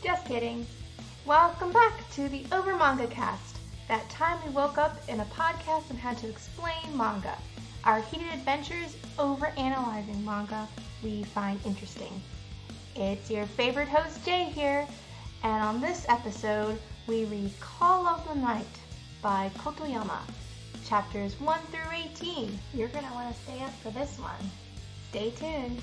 Just kidding. Welcome back to the Over Manga Cast. That time we woke up in a podcast and had to explain manga. Our heated adventures over analyzing manga we find interesting. It's your favorite host Jay here, and on this episode we read Call of the Night by Kotoyama. Chapters 1 through 18. You're going to want to stay up for this one. Stay tuned.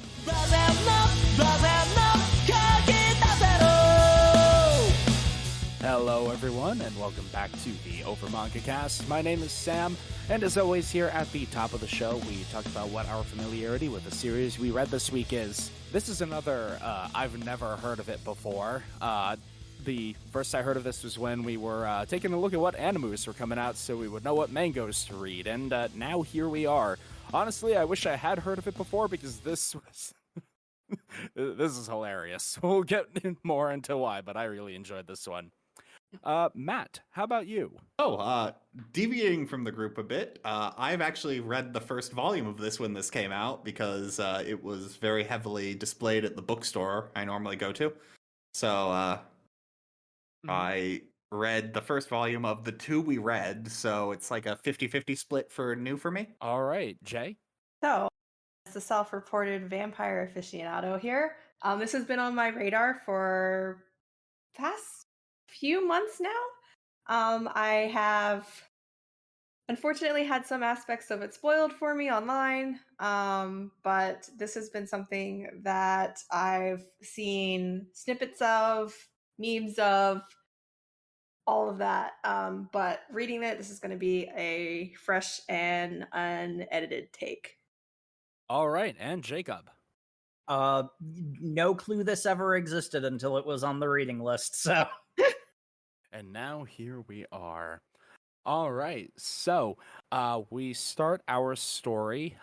Hello everyone, and welcome back to the Over Manga Cast. My name is Sam, and as always here at the top of the show, we talk about what our familiarity with the series we read this week is. This is another, I've never heard of it before. The first I heard of this was when we were taking a look at what animes were coming out so we would know what mangas to read, and now here we are. Honestly, I wish I had heard of it before because this was... this is hilarious. We'll get more into why, but I really enjoyed this one. Matt, how about you? Deviating from the group a bit, I've actually read the first volume of this when this came out because it was very heavily displayed at the bookstore I normally go to. So I read the first volume of the two we read, so it's like a 50-50 split for new for me. All right, Jay? So, as a self-reported vampire aficionado here, this has been on my radar for past few months now. I have unfortunately had some aspects of it spoiled for me online, but this has been something that I've seen snippets of, memes of, all of that. But reading it, this is going to be a fresh and unedited take. All right, and Jacob? No clue this ever existed until it was on the reading list, so... And now here we are. All right, so we start our story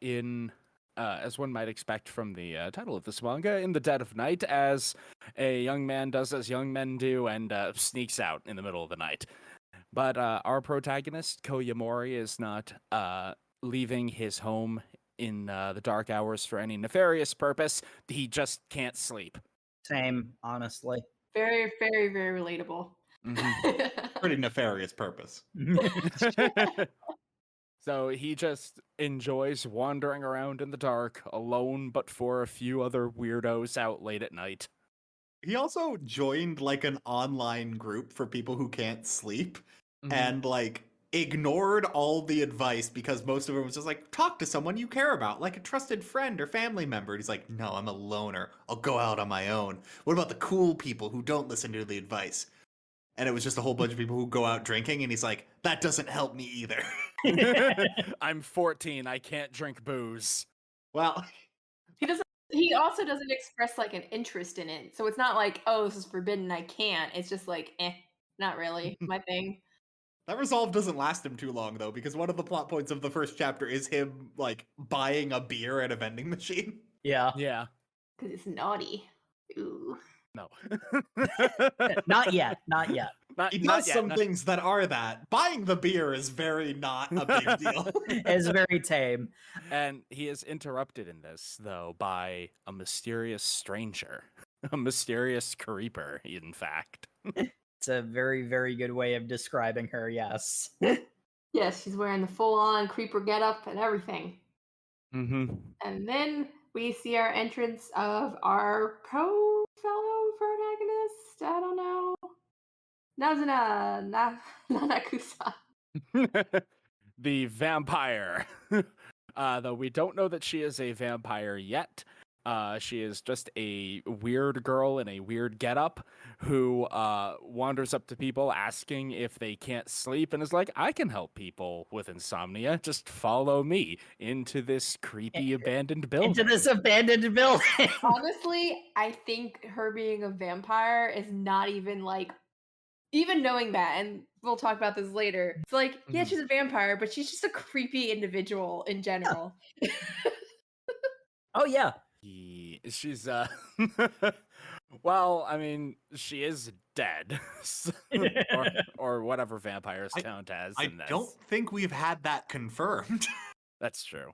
in, as one might expect from the title of this manga, in the dead of night, as a young man does as young men do and sneaks out in the middle of the night. But our protagonist, Yamori, is not leaving his home in the dark hours for any nefarious purpose. He just can't sleep. Same, honestly. Very, very, very relatable. Mm-hmm. Pretty nefarious purpose. So he just enjoys wandering around in the dark, alone but for a few other weirdos out late at night. He also joined like an online group for people who can't sleep and like ignored all the advice because most of it was just like, talk to someone you care about, like a trusted friend or family member. And he's like, no, I'm a loner. I'll go out on my own. What about the cool people who don't listen to the advice? And it was just a whole bunch of people who go out drinking, and he's like, that doesn't help me either. I'm 14, I can't drink booze. Well, he also doesn't express like an interest in it. So it's not like, oh, this is forbidden, I can't. It's just like, not really my thing. That resolve doesn't last him too long, though, because one of the plot points of the first chapter is him, like, buying a beer at a vending machine. Yeah. Yeah. Because it's naughty. Ooh. No. Not yet. He does some things that are that. Buying the beer is very not a big deal. It's very tame. And he is interrupted in this, though, by a mysterious stranger. A mysterious creeper, in fact. It's a very, very good way of describing her, yes. Yes, she's wearing the full-on creeper getup and everything. Mm-hmm. And then we see our entrance of our fellow protagonist. I don't know. Nazuna Nanakusa. The vampire. Though we don't know that she is a vampire yet. She is just a weird girl in a weird getup who wanders up to people asking if they can't sleep and is like, I can help people with insomnia. Just follow me into this creepy abandoned building. Into this abandoned building. Honestly, I think her being a vampire is not even like, even knowing that, and we'll talk about this later, it's like, yeah, she's a vampire, but she's just a creepy individual in general. Yeah. Oh, yeah. She's well, I mean, she is dead, or whatever vampires count as. I don't think we've had that confirmed. That's true.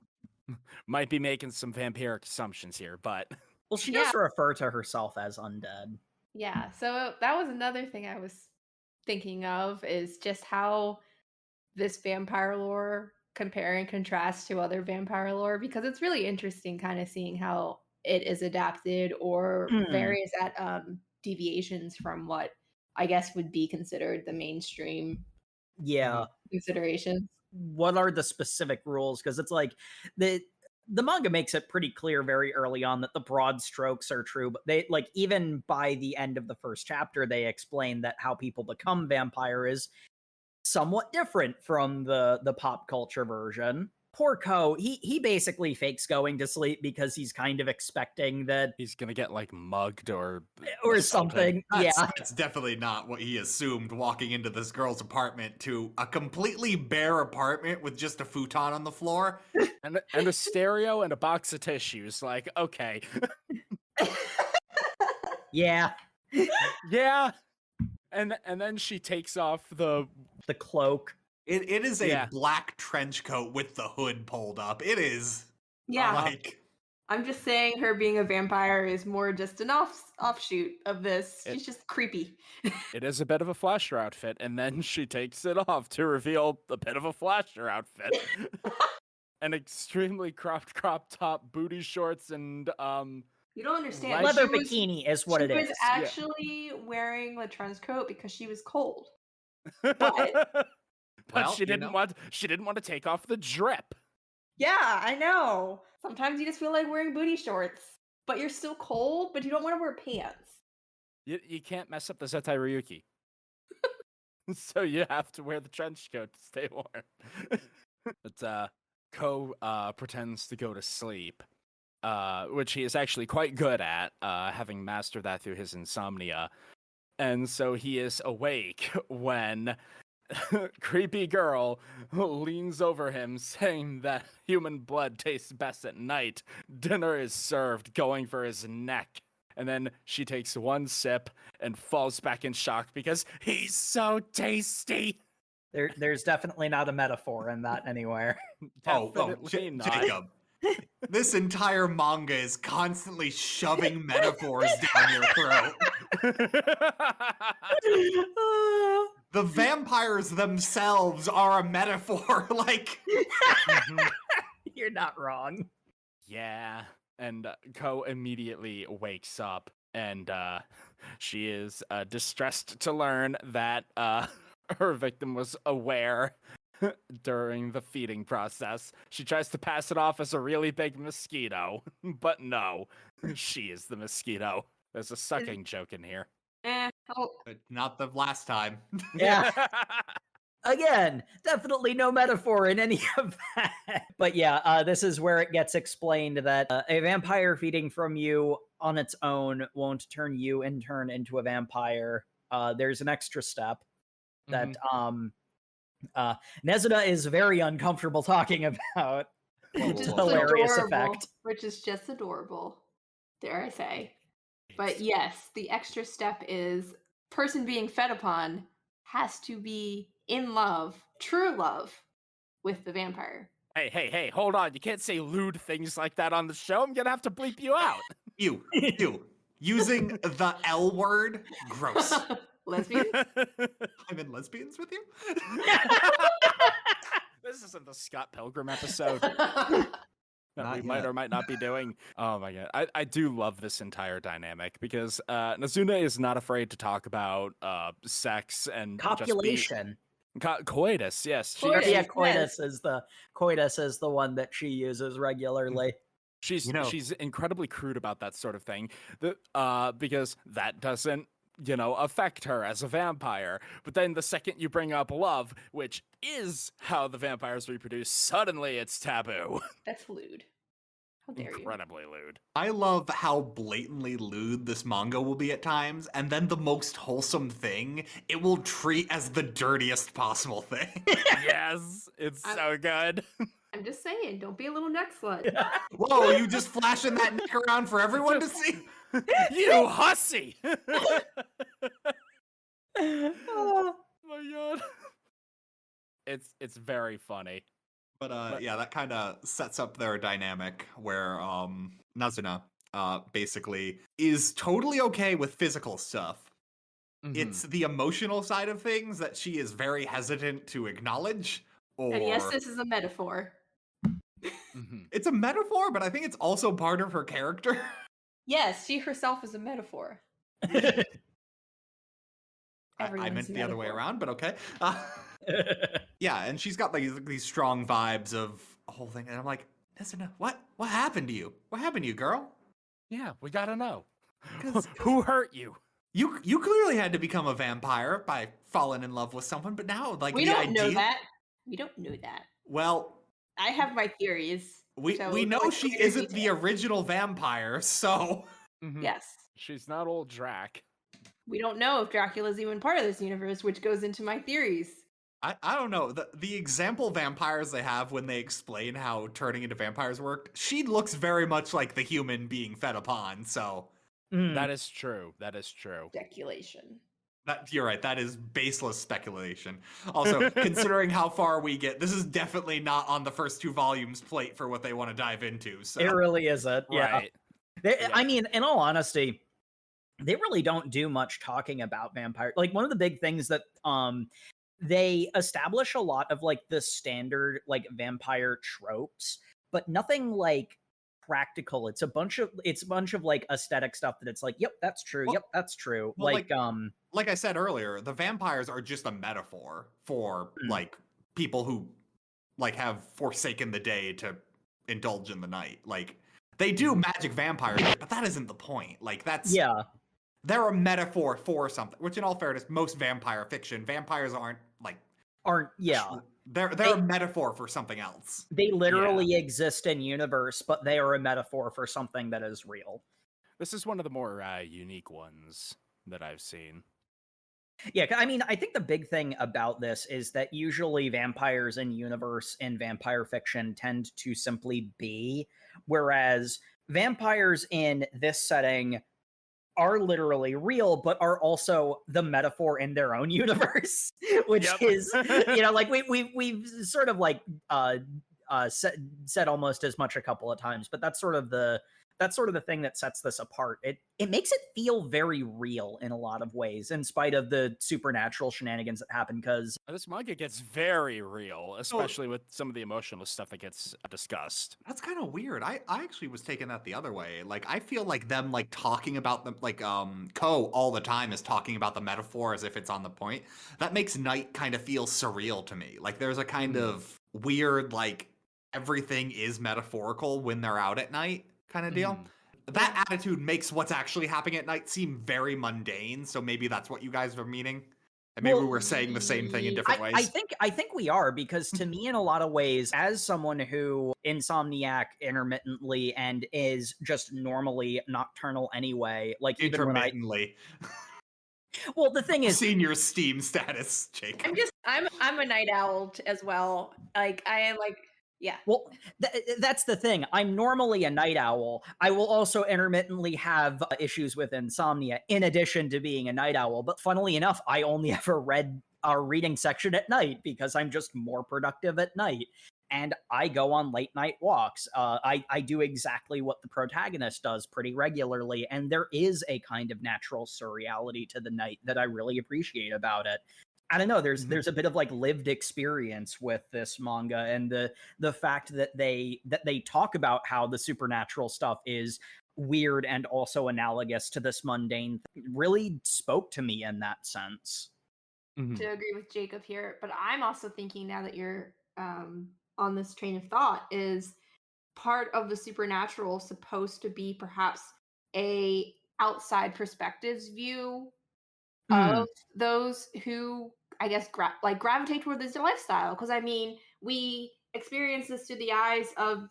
Might be making some vampiric assumptions here, but Well, she does refer to herself as undead. Yeah, so that was another thing I was thinking of is just how this vampire lore compare and contrast to other vampire lore because it's really interesting kind of seeing how it is adapted or Hmm. various deviations from what I guess would be considered the mainstream Yeah. considerations. What are the specific rules? Because it's like the manga makes it pretty clear very early on that the broad strokes are true, but they like even by the end of the first chapter, they explain that how people become vampire is somewhat different from the pop culture version. Poor Ko, he basically fakes going to sleep because he's kind of expecting that He's gonna get like mugged or or assaulted. something. Yeah. That's definitely not what he assumed walking into this girl's apartment to a completely bare apartment with just a futon on the floor. and a stereo and a box of tissues. Like, okay, Yeah. yeah. And then she takes off the The cloak. It is a Yeah. black trench coat with the hood pulled up. It is Yeah, like I'm just saying her being a vampire is more just an offshoot of this. She's just creepy. It is a bit of a flasher outfit, and then she takes it off to reveal a bit of a flasher outfit. An extremely cropped crop top, booty shorts, and You don't understand. Leather She was- bikini is what it She is. was actually wearing a trench coat because she was cold. but Well, she didn't want to take off the drip. Yeah, I know. Sometimes you just feel like wearing booty shorts, but you're still cold, but you don't want to wear pants. You can't mess up the Zetai Ryuki. So you have to wear the trench coat to stay warm. But Ko pretends to go to sleep, which he is actually quite good at, having mastered that through his insomnia. And so he is awake when creepy girl leans over him saying that human blood tastes best at night. Dinner is served, going for his neck. And then she takes one sip and falls back in shock because he's so tasty. There's definitely not a metaphor in that anywhere. Definitely not. Jacob. This entire manga is constantly shoving metaphors down your throat. The vampires themselves are a metaphor. Like, You're not wrong. Yeah. And Ko immediately wakes up, and she is distressed to learn that her victim was aware during the feeding process. She tries to pass it off as a really big mosquito, but no, she is the mosquito. There's a sucking joke in here. but not the last time. Yeah. Again, definitely no metaphor in any of that. But yeah, this is where it gets explained that a vampire feeding from you on its own won't turn you in turn into a vampire. There's an extra step that Nezuna is very uncomfortable talking about. Which is Hilarious adorable, effect. which is just adorable, dare I say. But yes, the extra step is person being fed upon has to be in love, true love, with the vampire. Hey, hold on. You can't say lewd things like that on the show. I'm gonna have to bleep you out. You. Using the L word? Gross. Lesbian? I'm in lesbians with you? This isn't the Scott Pilgrim episode that Not we might yet. or might not be doing. Oh my god. I do love this entire dynamic because Nazuna is not afraid to talk about sex and Copulation. Coitus, yes. Coitus. Yeah, coitus is the one that she uses regularly. She's incredibly crude about that sort of thing. Because that doesn't, affect her as a vampire. But then the second you bring up love, which is how the vampires reproduce, suddenly it's taboo. That's lewd. How dare you? Incredibly lewd. I love how blatantly lewd this manga will be at times, and then the most wholesome thing it will treat as the dirtiest possible thing. Yes, it's so good. I'm just saying, don't be a little neck slut. Whoa, you just flashing that neck around for everyone to see? You hussy! Oh. My god. It's very funny. But yeah, that kind of sets up their dynamic where Nazuna basically, is totally okay with physical stuff. It's the emotional side of things that she is very hesitant to acknowledge. And yes, this is a metaphor. It's a metaphor, but I think it's also part of her character. Yes, she herself is a metaphor. I meant the other way around, but okay. Yeah, and she's got like these strong vibes of a whole thing, and I'm like, Nazuna, what happened to you? What happened to you, girl? Yeah, we gotta know. Who hurt you? You clearly had to become a vampire by falling in love with someone, but now like we don't know that. We don't know that. Well, I have my theories. We know she isn't the original vampire, so yes, she's not old Drac. We don't know if Dracula's even part of this universe, which goes into my theories. I don't know. The example vampires they have when they explain how turning into vampires worked, she looks very much like the human being fed upon, so... That is true. That is true. Speculation. You're right. That is baseless speculation. Also, considering how far we get, this is definitely not on the first 2 volumes plate for what they want to dive into. So. It really isn't. Yeah. Right. I mean, in all honesty, they really don't do much talking about vampire. Like, one of the big things that they establish a lot of like the standard like vampire tropes, but nothing like practical. It's a bunch of like aesthetic stuff that it's like, yep, that's true. Yep, that's true. Well, like I said earlier, the vampires are just a metaphor for like people who like have forsaken the day to indulge in the night. Like they do magic vampires, but that isn't the point. Like they're a metaphor for something, which in all fairness, most vampire fiction, vampires aren't they're a metaphor for something else. They literally exist in universe, but they are a metaphor for something that is real. This is one of the more unique ones that I've seen. Yeah, I mean, I think the big thing about this is that usually vampires in universe and vampire fiction tend to simply be, whereas vampires in this setting are literally real, but are also the metaphor in their own universe, which is, you know, like we've sort of like said almost as much a couple of times, but that's sort of the thing that sets this apart. It makes it feel very real in a lot of ways, in spite of the supernatural shenanigans that happen, because this manga gets very real, especially with some of the emotional stuff that gets discussed. That's kind of weird. I actually was taking that the other way. Like I feel like them like talking about them like Ko all the time is talking about the metaphor as if it's on the point. That makes night kind of feel surreal to me. Like there's a kind of weird like everything is metaphorical when they're out at night kind of deal. That attitude makes what's actually happening at night seem very mundane, so maybe that's what you guys are meaning. And maybe we're saying the same thing in different ways. I think we are, because to me, in a lot of ways, as someone who insomniac intermittently and is just normally nocturnal anyway, like intermittently. Well, the thing is, senior Steam status, Jake. I'm a night owl as well. Like I am like. Yeah. Well, that's the thing. I'm normally a night owl. I will also intermittently have issues with insomnia in addition to being a night owl. But funnily enough, I only ever read our reading section at night because I'm just more productive at night. And I go on late night walks. I do exactly what the protagonist does pretty regularly. And there is a kind of natural surreality to the night that I really appreciate about it. I don't know. There's a bit of like lived experience with this manga, and the fact that they talk about how the supernatural stuff is weird and also analogous to this mundane thing really spoke to me in that sense. To agree with Jacob here, but I'm also thinking now that you're on this train of thought, is part of the supernatural supposed to be perhaps a outside perspectives view of those who I guess gravitate toward this lifestyle? Because I mean, we experience this through the eyes of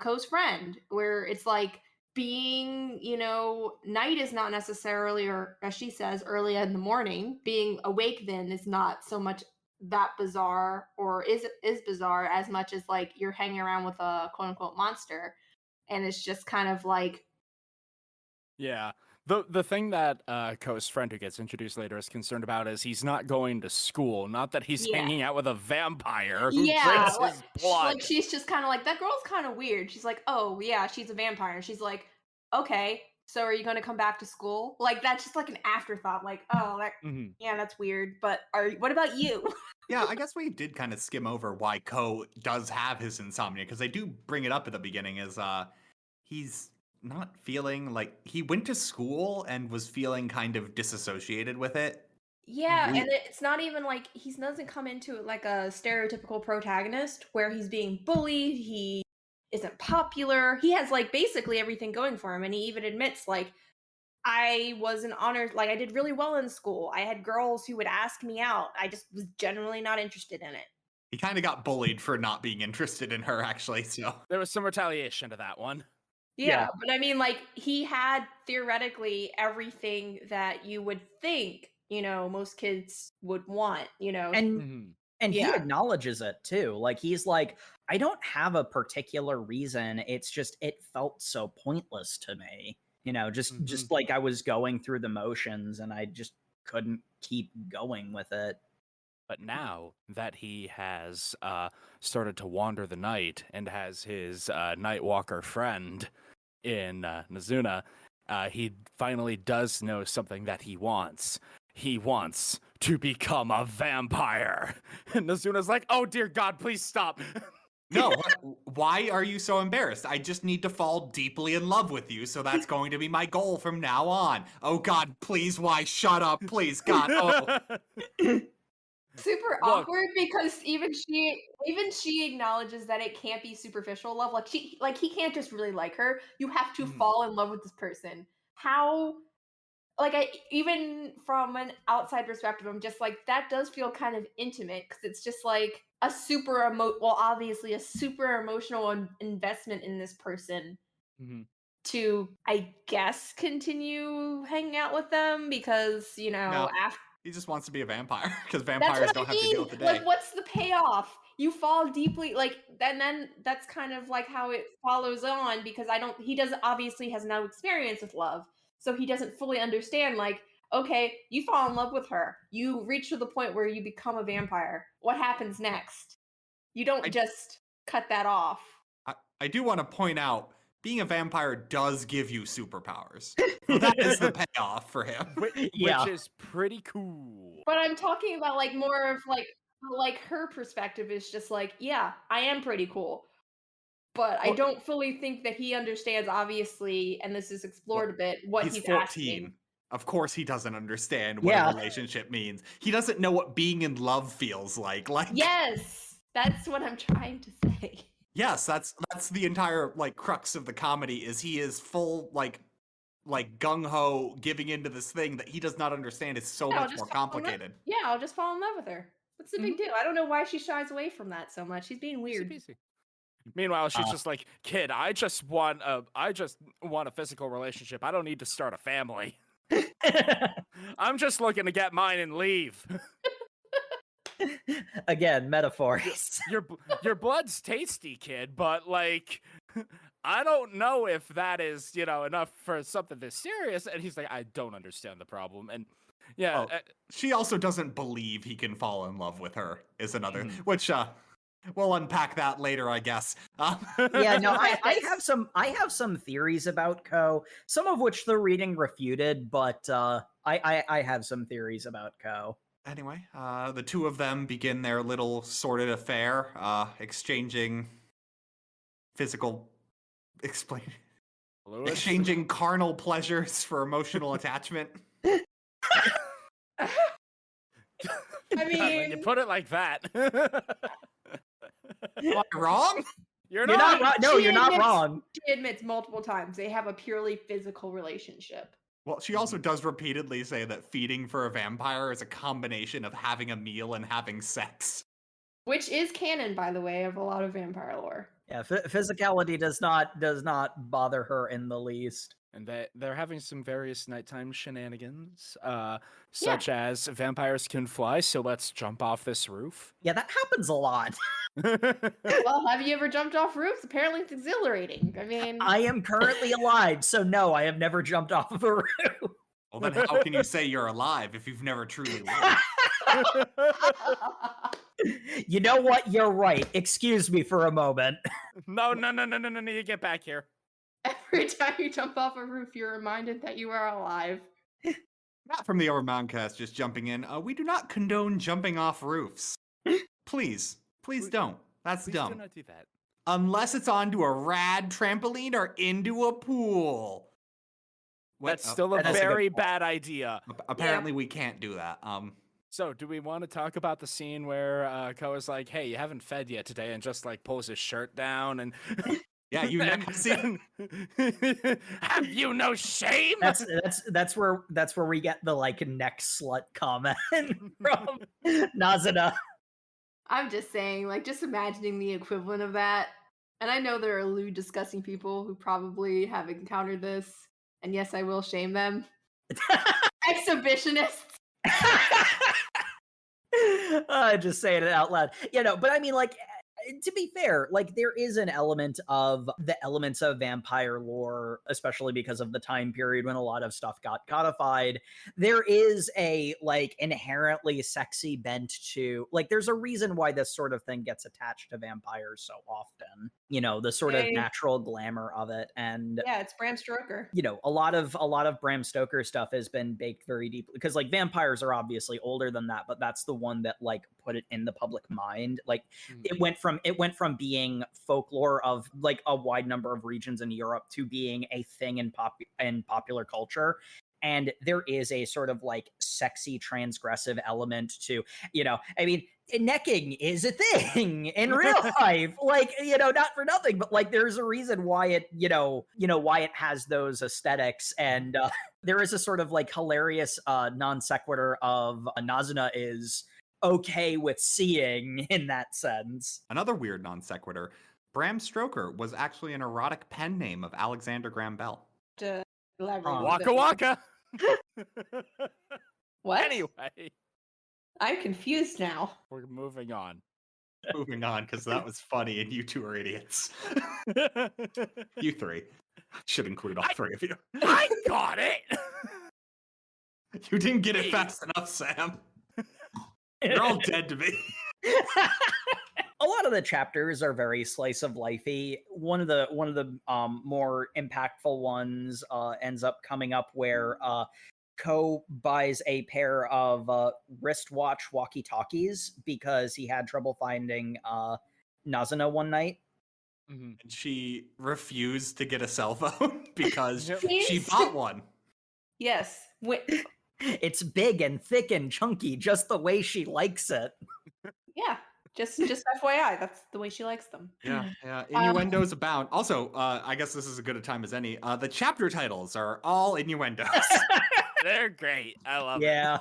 Ko's friend, where it's like being night is not necessarily, or as she says, early in the morning. Being awake then is not so much that bizarre, or is bizarre as much as like you're hanging around with a quote unquote monster, and it's just kind of like The thing that Ko's friend who gets introduced later is concerned about is he's not going to school, not that he's hanging out with a vampire who drinks his blood. Like she's just kind of like, that girl's kind of weird. She's like, oh yeah, she's a vampire. And she's like, okay, so are you going to come back to school? Like that's just like an afterthought. Like, oh, that yeah, that's weird. But what about you? Yeah, I guess we did kind of skim over why Ko does have his insomnia, because they do bring it up at the beginning. Is he's not feeling like he went to school and was feeling kind of disassociated with it. Yeah, and it's not even like he doesn't come into it like a stereotypical protagonist where he's being bullied, he isn't popular. He has like basically everything going for him, and he even admits like, I was an honor, like I did really well in school. I had girls who would ask me out. I just was generally not interested in it. He kind of got bullied for not being interested in her, actually. So there was some retaliation to that one. Yeah, but I mean, like he had theoretically everything that you would think, you know, most kids would want, you know. And he acknowledges it too. Like he's like, I don't have a particular reason. It's just it felt so pointless to me. You know, just like I was going through the motions and I just couldn't keep going with it. But now that he has started to wander the night and has his Nightwalker friend in Nazuna, he finally does know something that he wants. He wants to become a vampire. And Nazuna's like, oh dear God, please stop. No, why are you so embarrassed? I just need to fall deeply in love with you, so that's going to be my goal from now on. Oh God, please, why? Shut up, please, God. Oh. Super awkward because even she acknowledges that it can't be superficial love. Like he can't just really like her. You have to fall in love with this person. How? Like even from an outside perspective, I'm just like, that does feel kind of intimate because it's just like a obviously a super emotional investment in this person to, I guess, continue hanging out with them because, you know, after he just wants to be a vampire because vampires don't have to deal with the day. Like, what's the payoff? You fall deeply, like, and then that's kind of like how it follows on because he doesn't obviously has no experience with love. So he doesn't fully understand, like, okay, you fall in love with her. You reach to the point where you become a vampire. What happens next? You don't just cut that off. I do want to point out, being a vampire does give you superpowers. So that is the payoff for him. Which is pretty cool. But I'm talking about, like, more of, like her perspective is just like, yeah, I am pretty cool. But I don't fully think that he understands, obviously, and this is explored a bit, what he's 14. Asking. Of course he doesn't understand what a relationship means. He doesn't know what being in love feels like. Yes, that's what I'm trying to say. Yes, that's the entire, like, crux of the comedy, is he is full, like gung-ho giving into this thing that he does not understand is so much more complicated. Yeah, I'll just fall in love with her. What's the big deal? I don't know why she shies away from that so much. She's being weird. Meanwhile, she's just like, kid, I just want a physical relationship. I don't need to start a family. I'm just looking to get mine and leave. Again, metaphors. Your blood's tasty, kid, but like, I don't know if that is, enough for something this serious. And he's like, I don't understand the problem. And she also doesn't believe he can fall in love with her is another, which, we'll unpack that later, I guess. Yeah, no, I have some theories about Ko, some of which the reading refuted, but I have some theories about Ko. Anyway, the two of them begin their little sordid affair, exchanging exchanging carnal pleasures for emotional attachment. I mean, when you put it like that. Am I wrong? You're not wrong. No, you're not wrong. She admits multiple times they have a purely physical relationship. Well, she also does repeatedly say that feeding for a vampire is a combination of having a meal and having sex. Which is canon, by the way, of a lot of vampire lore. Yeah, physicality does not bother her in the least. And they're having some various nighttime shenanigans, such as vampires can fly, so let's jump off this roof. Yeah, that happens a lot. Well, have you ever jumped off roofs? Apparently it's exhilarating. I mean, I am currently alive, so no, I have never jumped off of a roof. Well, then how can you say you're alive if you've never truly lived? You know what? You're right. Excuse me for a moment. No, you get back here. every time you jump off a roof, you're reminded that you are alive. Not from the Overmountcast, just jumping in. We do not condone jumping off roofs. Please don't. That's Please dumb. do not do that. Unless it's onto a rad trampoline or into a pool. That's still a That is a good very point. bad idea. Apparently we can't do that. So, do we want to talk about the scene where Ko is like, "Hey, you haven't fed yet today," and just like pulls his shirt down and Yeah, you never see. have you no shame? That's where we get the like neck slut comment from Nazuna. I'm just saying, like, just imagining the equivalent of that. And I know there are lewd, disgusting people who probably have encountered this. And yes, I will shame them. Exhibitionists. Just saying it out loud. But I mean, like, to be fair, like, there is an element of the elements of vampire lore, especially because of the time period when a lot of stuff got codified. There is a, like, inherently sexy bent to, like, there's a reason why this sort of thing gets attached to vampires so often. The sort of Hey. natural glamour of it. And Yeah, it's Bram Stoker. a lot of Bram Stoker stuff has been baked very deeply because like vampires are obviously older than that, but that's the one that like put it in the public mind. Like it went from being folklore of like a wide number of regions in Europe to being a thing in popular culture. And there is a sort of like sexy transgressive element to, I mean, necking is a thing in real life, like, not for nothing, but like there's a reason why it, why it has those aesthetics. And there is a sort of like hilarious non sequitur of Nazuna is okay with seeing in that sense. Another weird non sequitur. Bram Stoker was actually an erotic pen name of Alexander Graham Bell. To elaborate. a Waka bit. waka. What? Anyway, I'm confused now. we're moving on. Moving on, because that was funny and you two are idiots. You three. Should include all three of you. I got it. You didn't get it fast enough, Sam. You're all dead to me. A lot of the chapters are very slice of lifey. One of the more impactful ones ends up coming up where Ko buys a pair of wristwatch walkie-talkies because he had trouble finding Nazuna one night. And she refused to get a cell phone because Yep. she bought one. Yes. It's big and thick and chunky, just the way she likes it. Yeah. Just FYI, that's the way she likes them. Yeah. Innuendos abound. Also, I guess this is as good a time as any. The chapter titles are all innuendos. They're great. I love Yeah.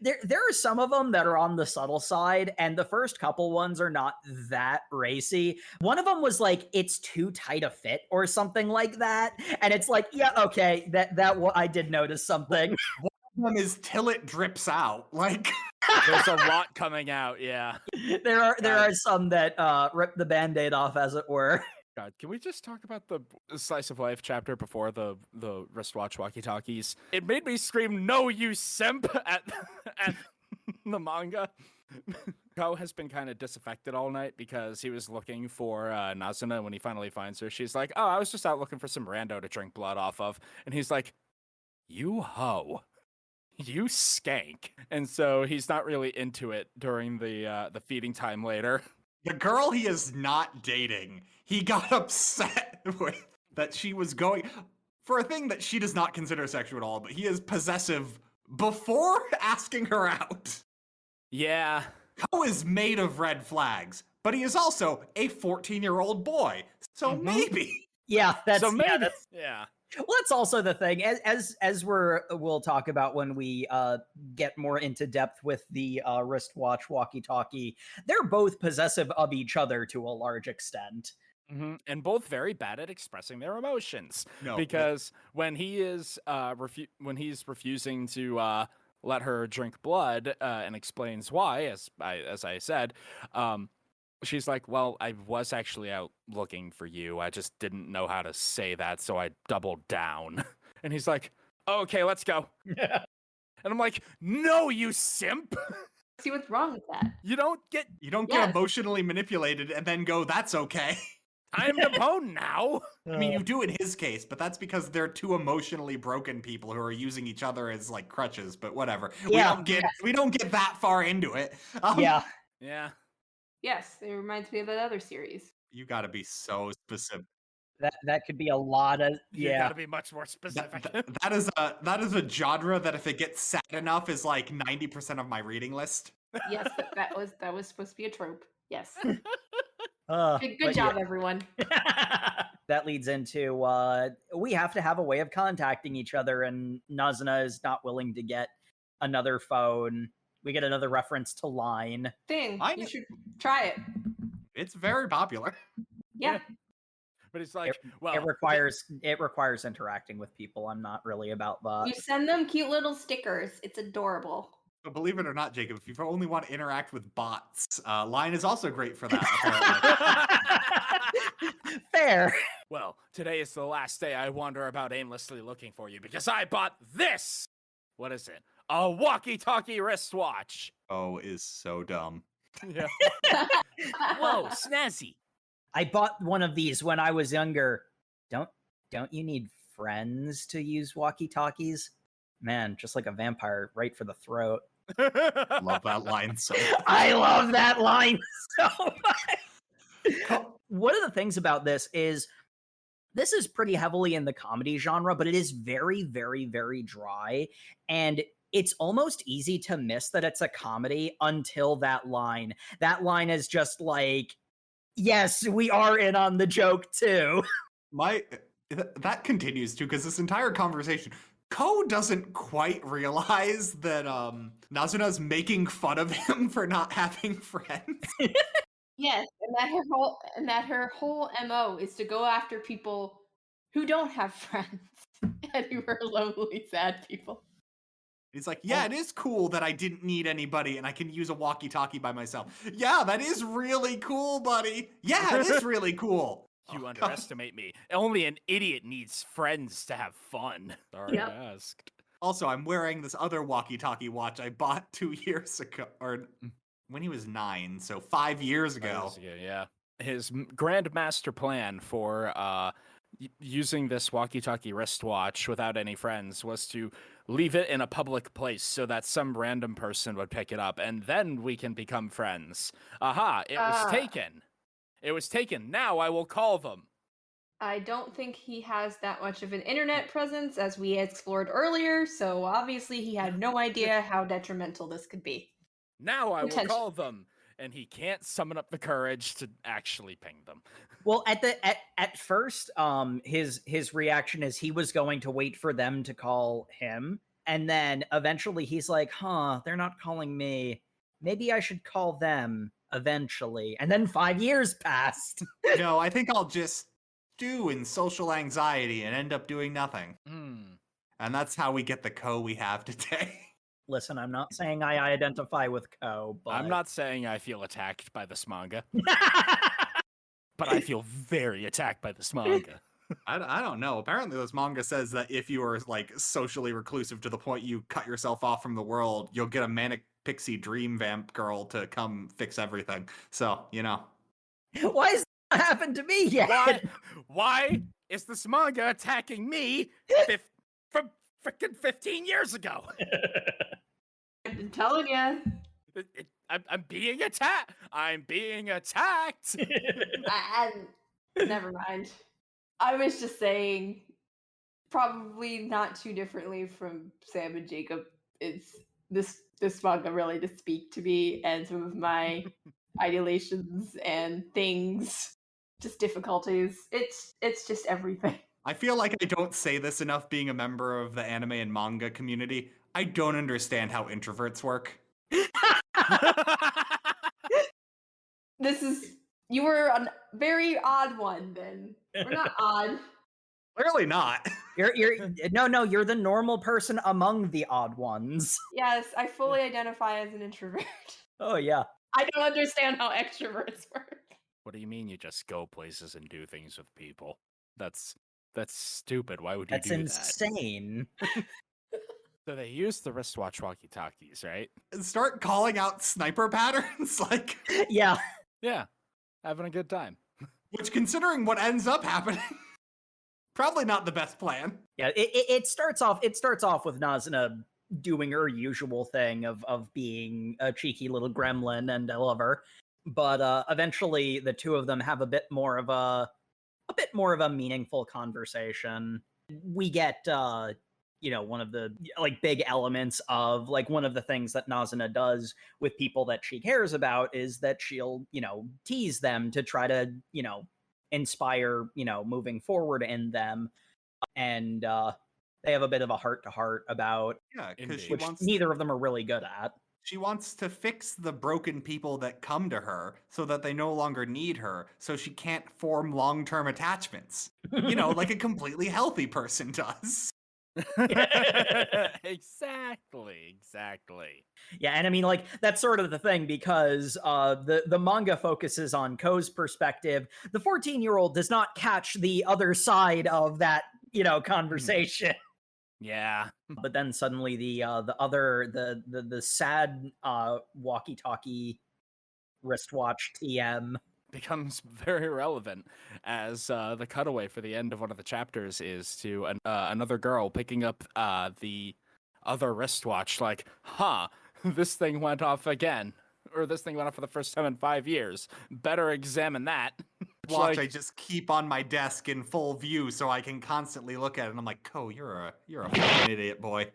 There are some of them that are on the subtle side, and the first couple ones are not that racy. One of them was like, it's too tight a fit or something like that. And it's like, yeah, okay, that I did notice something. One is till it drips out. Like, There's a lot coming out, yeah. There are some that rip the Band-Aid off, as it were. God, can we just talk about the slice of life chapter before the wristwatch walkie-talkies? It made me scream, "No, you simp!" at the manga. Ko has been kind of disaffected all night because he was looking for Nazuna. When he finally finds her, she's like, "Oh, I was just out looking for some rando to drink blood off of," and he's like, "You hoe." You skank. And so he's not really into it during the feeding time later. the girl he is not dating, he got upset with that she was going for a thing that she does not consider sexual at all, but he is possessive before asking her out. Yeah. Ko is made of red flags, but he is also a 14-year-old boy. So maybe. Yeah, that's So maybe, yeah, that's yeah. Well, that's also the thing. As we'll talk about when we get more into depth with the wristwatch walkie-talkie. They're both possessive of each other to a large extent. Mm-hmm. And both very bad at expressing their emotions. No, because when he is when he's refusing to let her drink blood and explains why, as I said, she's like, "Well, I was actually out looking for you. I just didn't know how to say that, so I doubled down." And he's like, "Okay, let's go." And I'm like, "No, you simp! See what's wrong with that? You don't get Yes. emotionally manipulated and then go, that's okay. I'm the bone now." I mean, you do in his case, but that's because they're two emotionally broken people who are using each other as like crutches. But whatever, Yeah. we don't get that far into it. Yeah. Yeah. Yes, it reminds me of that other series. You got to be so specific. That could be a lot of You yeah. gotta be much more specific. That is a genre that if it gets sad enough is like 90% of my reading list. Yes, that was supposed to be a trope. Yes. Good But job, everyone. that leads into we have to have a way of contacting each other, and Nazuna is not willing to get another phone. We get another reference to Line. You should try it. It's very popular. Yeah. But it's like, It requires interacting with people. I'm not really about that. You send them cute little stickers. It's adorable. But believe it or not, Jacob, if you only want to interact with bots, Line is also great for that, apparently. Fair. Well, today is the last day I wander about aimlessly looking for you because I bought this! What is it? A walkie-talkie wristwatch! Oh, is so dumb. Yeah. Whoa, snazzy. I bought one of these when I was younger. Don't you need friends to use walkie-talkies? Man, just like a vampire, right for the throat. Love that line so much. I love that line so much. One of the things about this is pretty heavily in the comedy genre, but it is very, very, very dry. And it's almost easy to miss that it's a comedy until that line. That line is just like, yes, we are in on the joke too. That continues too, because this entire conversation, Ko doesn't quite realize that Nazuna's making fun of him for not having friends. Yes, and that her whole MO is to go after people who don't have friends and who are lonely, sad people. He's like, yeah, it is cool that I didn't need anybody and I can use a walkie-talkie by myself. Yeah, that is really cool, buddy. Yeah, it is really cool. You underestimate me. Only an idiot needs friends to have fun. Sorry, Yep. I asked. Also, I'm wearing this other walkie-talkie watch I bought 2 years ago, or when he was 9, so 5 years ago. Yeah. His grand master plan for using this walkie-talkie wristwatch without any friends was to leave it in a public place so that some random person would pick it up, and then we can become friends. Aha, it was taken. It was taken. Now I will call them. I don't think he has that much of an internet presence, as we explored earlier, so obviously he had no idea how detrimental this could be. Now I will call them. And he can't summon up the courage to actually ping them. Well, at first, his reaction is he was going to wait for them to call him, and then eventually he's like, they're not calling me. Maybe I should call them eventually. And then 5 years passed. No, I think I'll just stew in social anxiety and end up doing nothing. And that's how we get the Ko we have today. Listen, I'm not saying I identify with Ko, but... I'm not saying I feel attacked by this manga. But I feel very attacked by this manga. I don't know. Apparently this manga says that if you are like socially reclusive to the point you cut yourself off from the world, you'll get a manic pixie dream vamp girl to come fix everything. So, you know. Why has that happened to me yet? Why is this manga attacking me from freaking 15 years ago? I've been telling you. I'm being attacked. I'm being attacked. Never mind. I was just saying, probably not too differently from Sam and Jacob. It's this manga really does speak to me and some of my ideations and things, just difficulties. It's just everything. I feel like I don't say this enough being a member of the anime and manga community. I don't understand how introverts work. You were a very odd one then. We're not odd. Clearly not. You're the normal person among the odd ones. Yes, I fully identify as an introvert. Oh yeah. I don't understand how extroverts work. What do you mean you just go places and do things with people? That's stupid. Why would you That's do insane. that? So they use the wristwatch walkie-talkies, right? Start calling out sniper patterns, like, Yeah. Yeah, having a good time. which, considering what ends up happening, probably not the best plan. Yeah, it starts off with Nazuna doing her usual thing of being a cheeky little gremlin and a lover. But eventually the two of them have a bit more of a meaningful conversation. We get one of the big elements of one of the things that Nazuna does with people that she cares about is that she'll tease them to try to inspire moving forward in them, and they have a bit of a heart-to-heart about because which neither of them are really good at. She wants to fix the broken people that come to her so that they no longer need her, so she can't form long-term attachments. Like a completely healthy person does. Exactly. Yeah, and I mean, that's sort of the thing, because the manga focuses on Ko's perspective. The 14-year-old does not catch the other side of that, conversation. Yeah. But then suddenly the sad walkie-talkie wristwatch TM becomes very relevant, as the cutaway for the end of one of the chapters is to another girl picking up the other wristwatch, like, this thing went off again, or this thing went off for the first time in 5 years. Better examine that. Watch, I just keep on my desk in full view so I can constantly look at it, and I'm like, Ko, you're a fucking idiot, boy.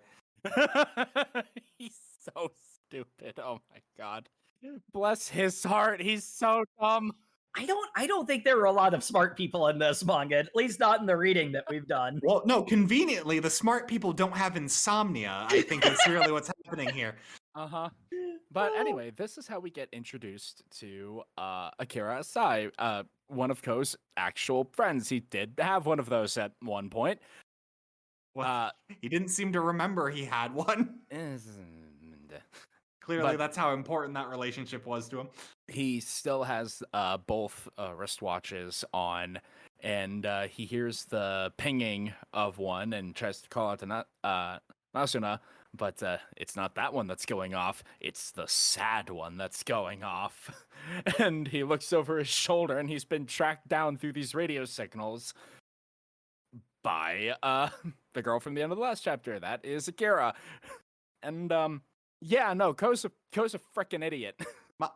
He's so stupid. Oh my god. Bless his heart. He's so dumb. I don't think there were a lot of smart people in this manga, at least not in the reading that we've done. Well, no, conveniently, the smart people don't have insomnia, I think is really what's happening here. Uh-huh. But anyway, this is how we get introduced to Akira Asai, one of Ko's actual friends. He did have one of those at one point. Well, he didn't seem to remember he had one. Clearly, that's how important that relationship was to him. He still has both wristwatches on, and he hears the pinging of one and tries to call out to Nazuna, but it's not that one that's going off. It's the sad one that's going off. And he looks over his shoulder, and he's been tracked down through these radio signals by the girl from the end of the last chapter. That is Akira. And yeah, no, Ko's a freaking idiot.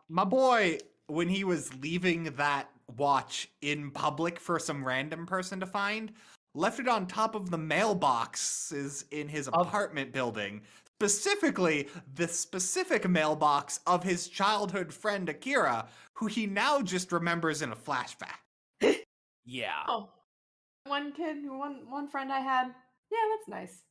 My boy, when he was leaving that watch in public for some random person to find, left it on top of the mailboxes in his apartment building. Specifically, the specific mailbox of his childhood friend Akira, who he now just remembers in a flashback. Yeah. Oh, one friend I had. Yeah, that's nice.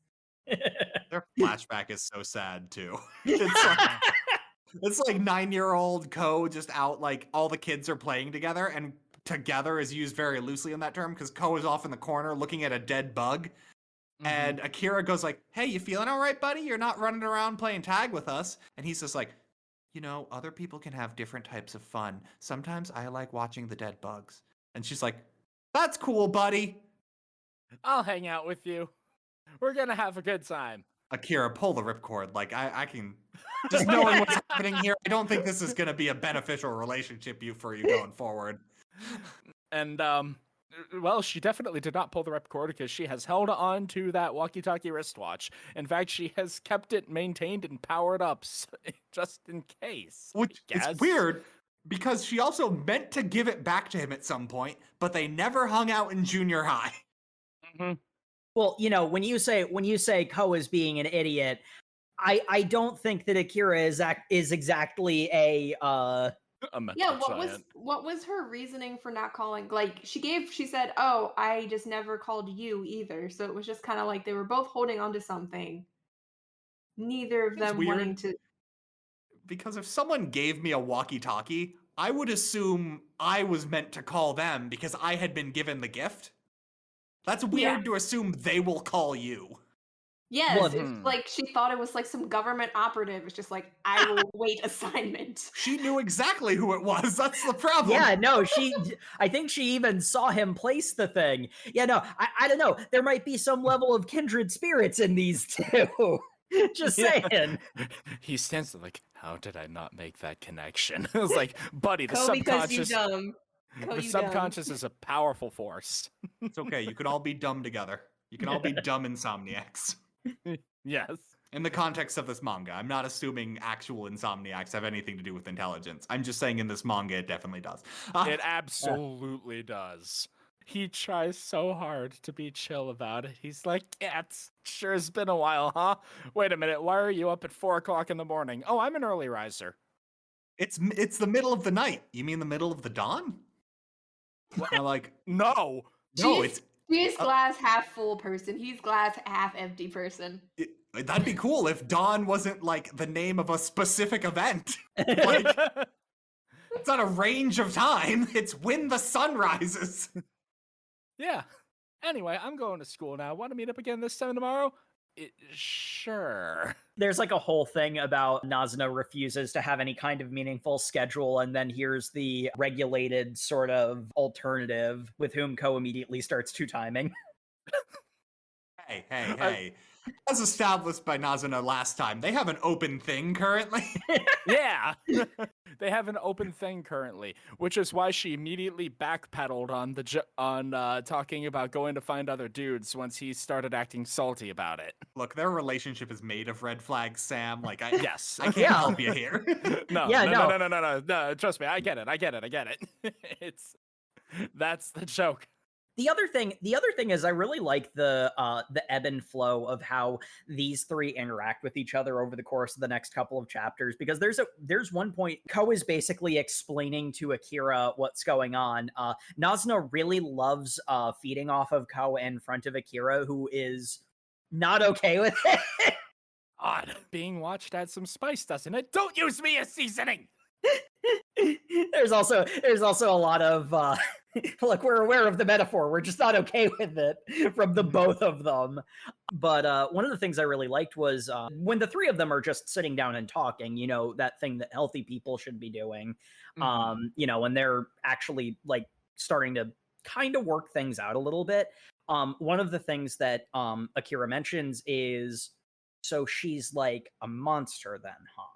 Their flashback is so sad too. It's like 9-year-old Ko just out, like all the kids are playing together, and together is used very loosely in that term because Ko is off in the corner looking at a dead bug. Mm-hmm. And Akira goes like, "Hey, you feeling all right, buddy? You're not running around playing tag with us." And he's just like, other people can have different types of fun. Sometimes I like watching the dead bugs. And she's like, "That's cool, buddy. I'll hang out with you. We're gonna have a good time." Akira, pull the ripcord. Like, I can... Just knowing what's happening here, I don't think this is going to be a beneficial relationship for you going forward. And, well, she definitely did not pull the ripcord because she has held on to that walkie-talkie wristwatch. In fact, she has kept it maintained and powered up just in case. Which is weird, because she also meant to give it back to him at some point, but they never hung out in junior high. Mm-hmm. Well, when you say Ko is being an idiot, I don't think that Akira is exactly a A mental Yeah, giant. what was her reasoning for not calling? Like she said, "Oh, I just never called you either." So it was just kind of like they were both holding on to something. Neither of It's them wanting weird to. because if someone gave me a walkie-talkie, I would assume I was meant to call them because I had been given the gift. That's Yeah. weird to assume they will call you. Yes, Well, it's like she thought it was like some government operative. It's just like I will wait assignment. She knew exactly who it was. That's the problem. yeah, no, I think she even saw him place the thing. Yeah, no, I don't know. There might be some level of kindred spirits in these two. Just Yeah. saying. He stands there like, how did I not make that connection? I was like, buddy, the Because you subconscious. dumb. The subconscious is a powerful force. It's okay. You can all be dumb together. You can all be dumb insomniacs. Yes. In the context of this manga, I'm not assuming actual insomniacs have anything to do with intelligence. I'm just saying in this manga, it definitely does. It absolutely does. He tries so hard to be chill about it. He's like, yeah, it sure has been a while, huh? Wait a minute, why are you up at 4 o'clock in the morning? Oh, I'm an early riser. It's the middle of the night. You mean the middle of the dawn? I'm like, No. no, it's She's glass half full person. He's glass half empty person. that'd be cool if dawn wasn't like the name of a specific event. Like, it's not a range of time. It's when the sun rises. Yeah. Anyway, I'm going to school now. Want to meet up again this time tomorrow? Sure. There's like a whole thing about Nazuna refuses to have any kind of meaningful schedule, and then here's the regulated sort of alternative with whom Ko immediately starts two-timing. Hey. As established by Nazuna last time, they have an open thing currently. Yeah. They have an open thing currently, which is why she immediately backpedaled on talking about going to find other dudes once he started acting salty about it. Look, their relationship is made of red flags, Sam. Like, Yes. I can't Yeah. help you here. No. Trust me, I get it. That's the joke. The other thing is I really like the ebb and flow of how these three interact with each other over the course of the next couple of chapters, because there's one point Ko is basically explaining to Akira what's going on. Nazuna really loves feeding off of Ko in front of Akira, who is not okay with it. Odd. Being watched adds some spice, doesn't it? Don't use me as seasoning! There's also a lot of look, we're aware of the metaphor, we're just not okay with it from the both of them. But one of the things I really liked was when the three of them are just sitting down and talking, you know, that thing that healthy people should be doing. You know, when they're actually like starting to kind of work things out a little bit. One of the things that Akira mentions is, so she's like a monster then, huh?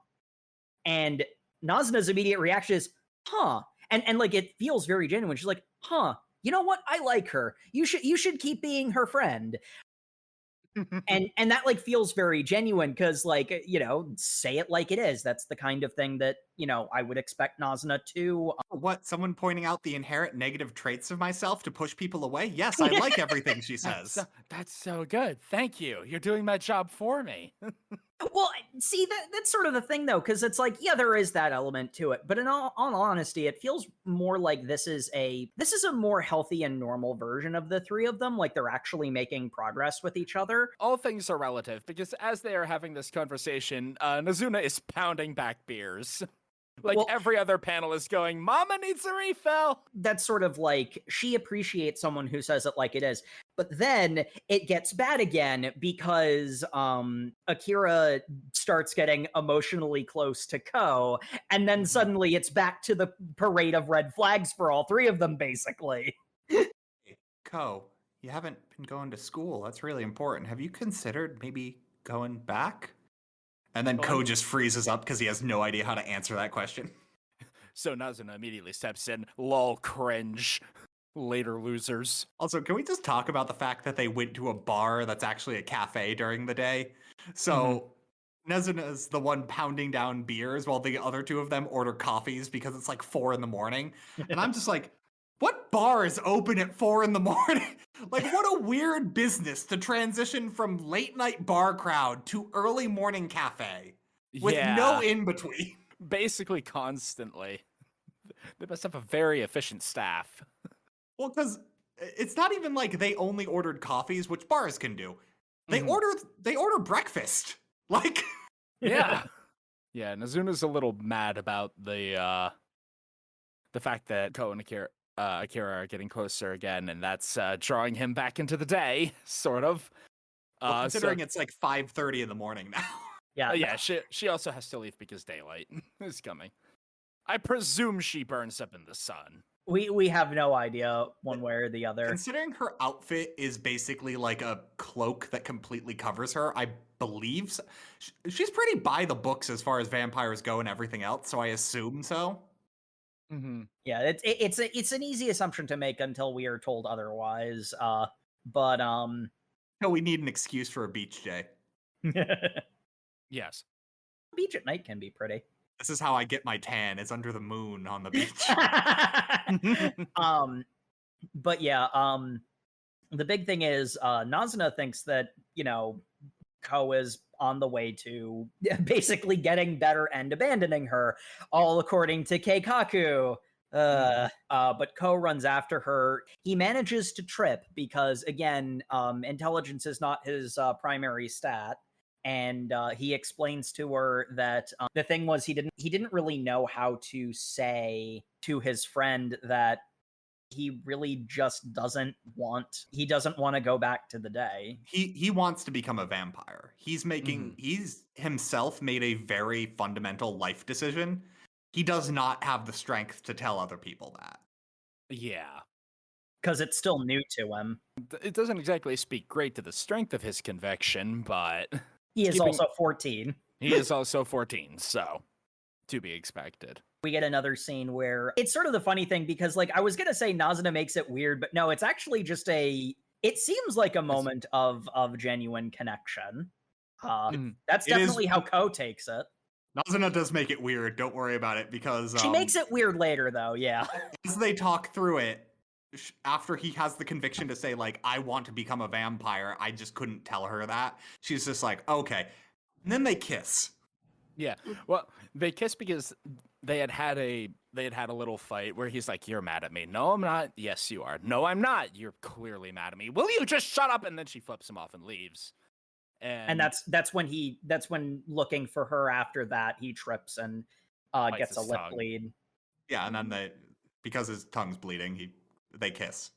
And Nazuna's immediate reaction is, huh. And like it feels very genuine. She's like, huh, you know what? I like her. You should keep being her friend. and that like feels very genuine because, like, you know, say it like it is. That's the kind of thing that, you know, I would expect Nazuna to. What? Someone pointing out the inherent negative traits of myself to push people away? Yes, I like everything she says. That's so good. Thank you. You're doing my job for me. Well, see, that's sort of the thing, though, because it's like, yeah, there is that element to it. But in all honesty, it feels more like this is a more healthy and normal version of the three of them. Like they're actually making progress with each other. All things are relative, because as they are having this conversation, Nazuna is pounding back beers. Like, well, every other panel is going, Mama needs a refill! That's sort of like, she appreciates someone who says it like it is. But then it gets bad again because Akira starts getting emotionally close to Ko, and then suddenly it's back to the parade of red flags for all three of them, basically. Ko, you haven't been going to school. That's really important. Have you considered maybe going back? And then Ko just freezes up because he has no idea how to answer that question. So Nazuna immediately steps in. Lol, cringe. Later, losers. Also, can we just talk about the fact that they went to a bar that's actually a cafe during the day? So Nazuna is the one pounding down beers while the other two of them order coffees because it's like 4 a.m. And I'm just like, what bar is open at 4 a.m? Like, what a weird business to transition from late night bar crowd to early morning cafe with no in between. Basically constantly. They must have a very efficient staff. Well, because it's not even like they only ordered coffees, which bars can do. They order breakfast. Like, yeah. Yeah, Nazuna's a little mad about the fact that Ko and Akira are getting closer again, and that's drawing him back into the day, sort of. well, considering it's like 5:30 in the morning now. Yeah. She also has to leave because daylight is coming. I presume she burns up in the sun. We have no idea one way or the other. Considering her outfit is basically like a cloak that completely covers her, I believe she's pretty by the books as far as vampires go and everything else, so I assume so. Mm-hmm. Yeah, it's an easy assumption to make until we are told otherwise. But No, we need an excuse for a beach day. Yes. Beach at night can be pretty. This is how I get my tan. It's under the moon on the beach. But yeah, the big thing is Nazuna thinks that, Ko is on the way to basically getting better and abandoning her, all according to Keikaku. But Ko runs after her. He manages to trip because, again, intelligence is not his primary stat. And he explains to her that the thing was he didn't really know how to say to his friend that he really just doesn't want to go back to the day. He wants to become a vampire. He's himself made a very fundamental life decision. He does not have the strength to tell other people that. Yeah. Because it's still new to him. It doesn't exactly speak great to the strength of his conviction, but... He is also 14. He is also 14, so to be expected. We get another scene where it's sort of the funny thing because, like, I was going to say Nazuna makes it weird, but no, it's actually just it seems like a moment of genuine connection. That's definitely how Ko takes it. Nazuna does make it weird, don't worry about it, because... she makes it weird later, though, yeah. As they talk through it, after he has the conviction to say, like, I want to become a vampire, I just couldn't tell her that. She's just like, okay. And then they kiss. Yeah. Well, they kiss because they had a little fight where he's like, "You're mad at me." "No, I'm not." "Yes, you are." "No, I'm not." "You're clearly mad at me." "Will you just shut up?" And then she flips him off and leaves. And that's when looking for her after that, he trips and gets a lip bleed. Yeah, and then because his tongue's bleeding, they kiss.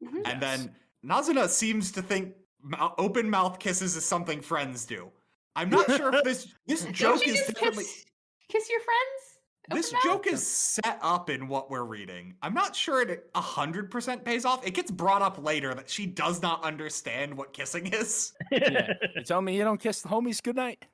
Mm-hmm. And then Nazuna seems to think open mouth kisses is something friends do. I'm not sure if this joke is definitely... Kiss your friends? This joke is set up in what we're reading. I'm not sure it 100% pays off. It gets brought up later that she does not understand what kissing is. Yeah. You tell me you don't kiss the homies goodnight?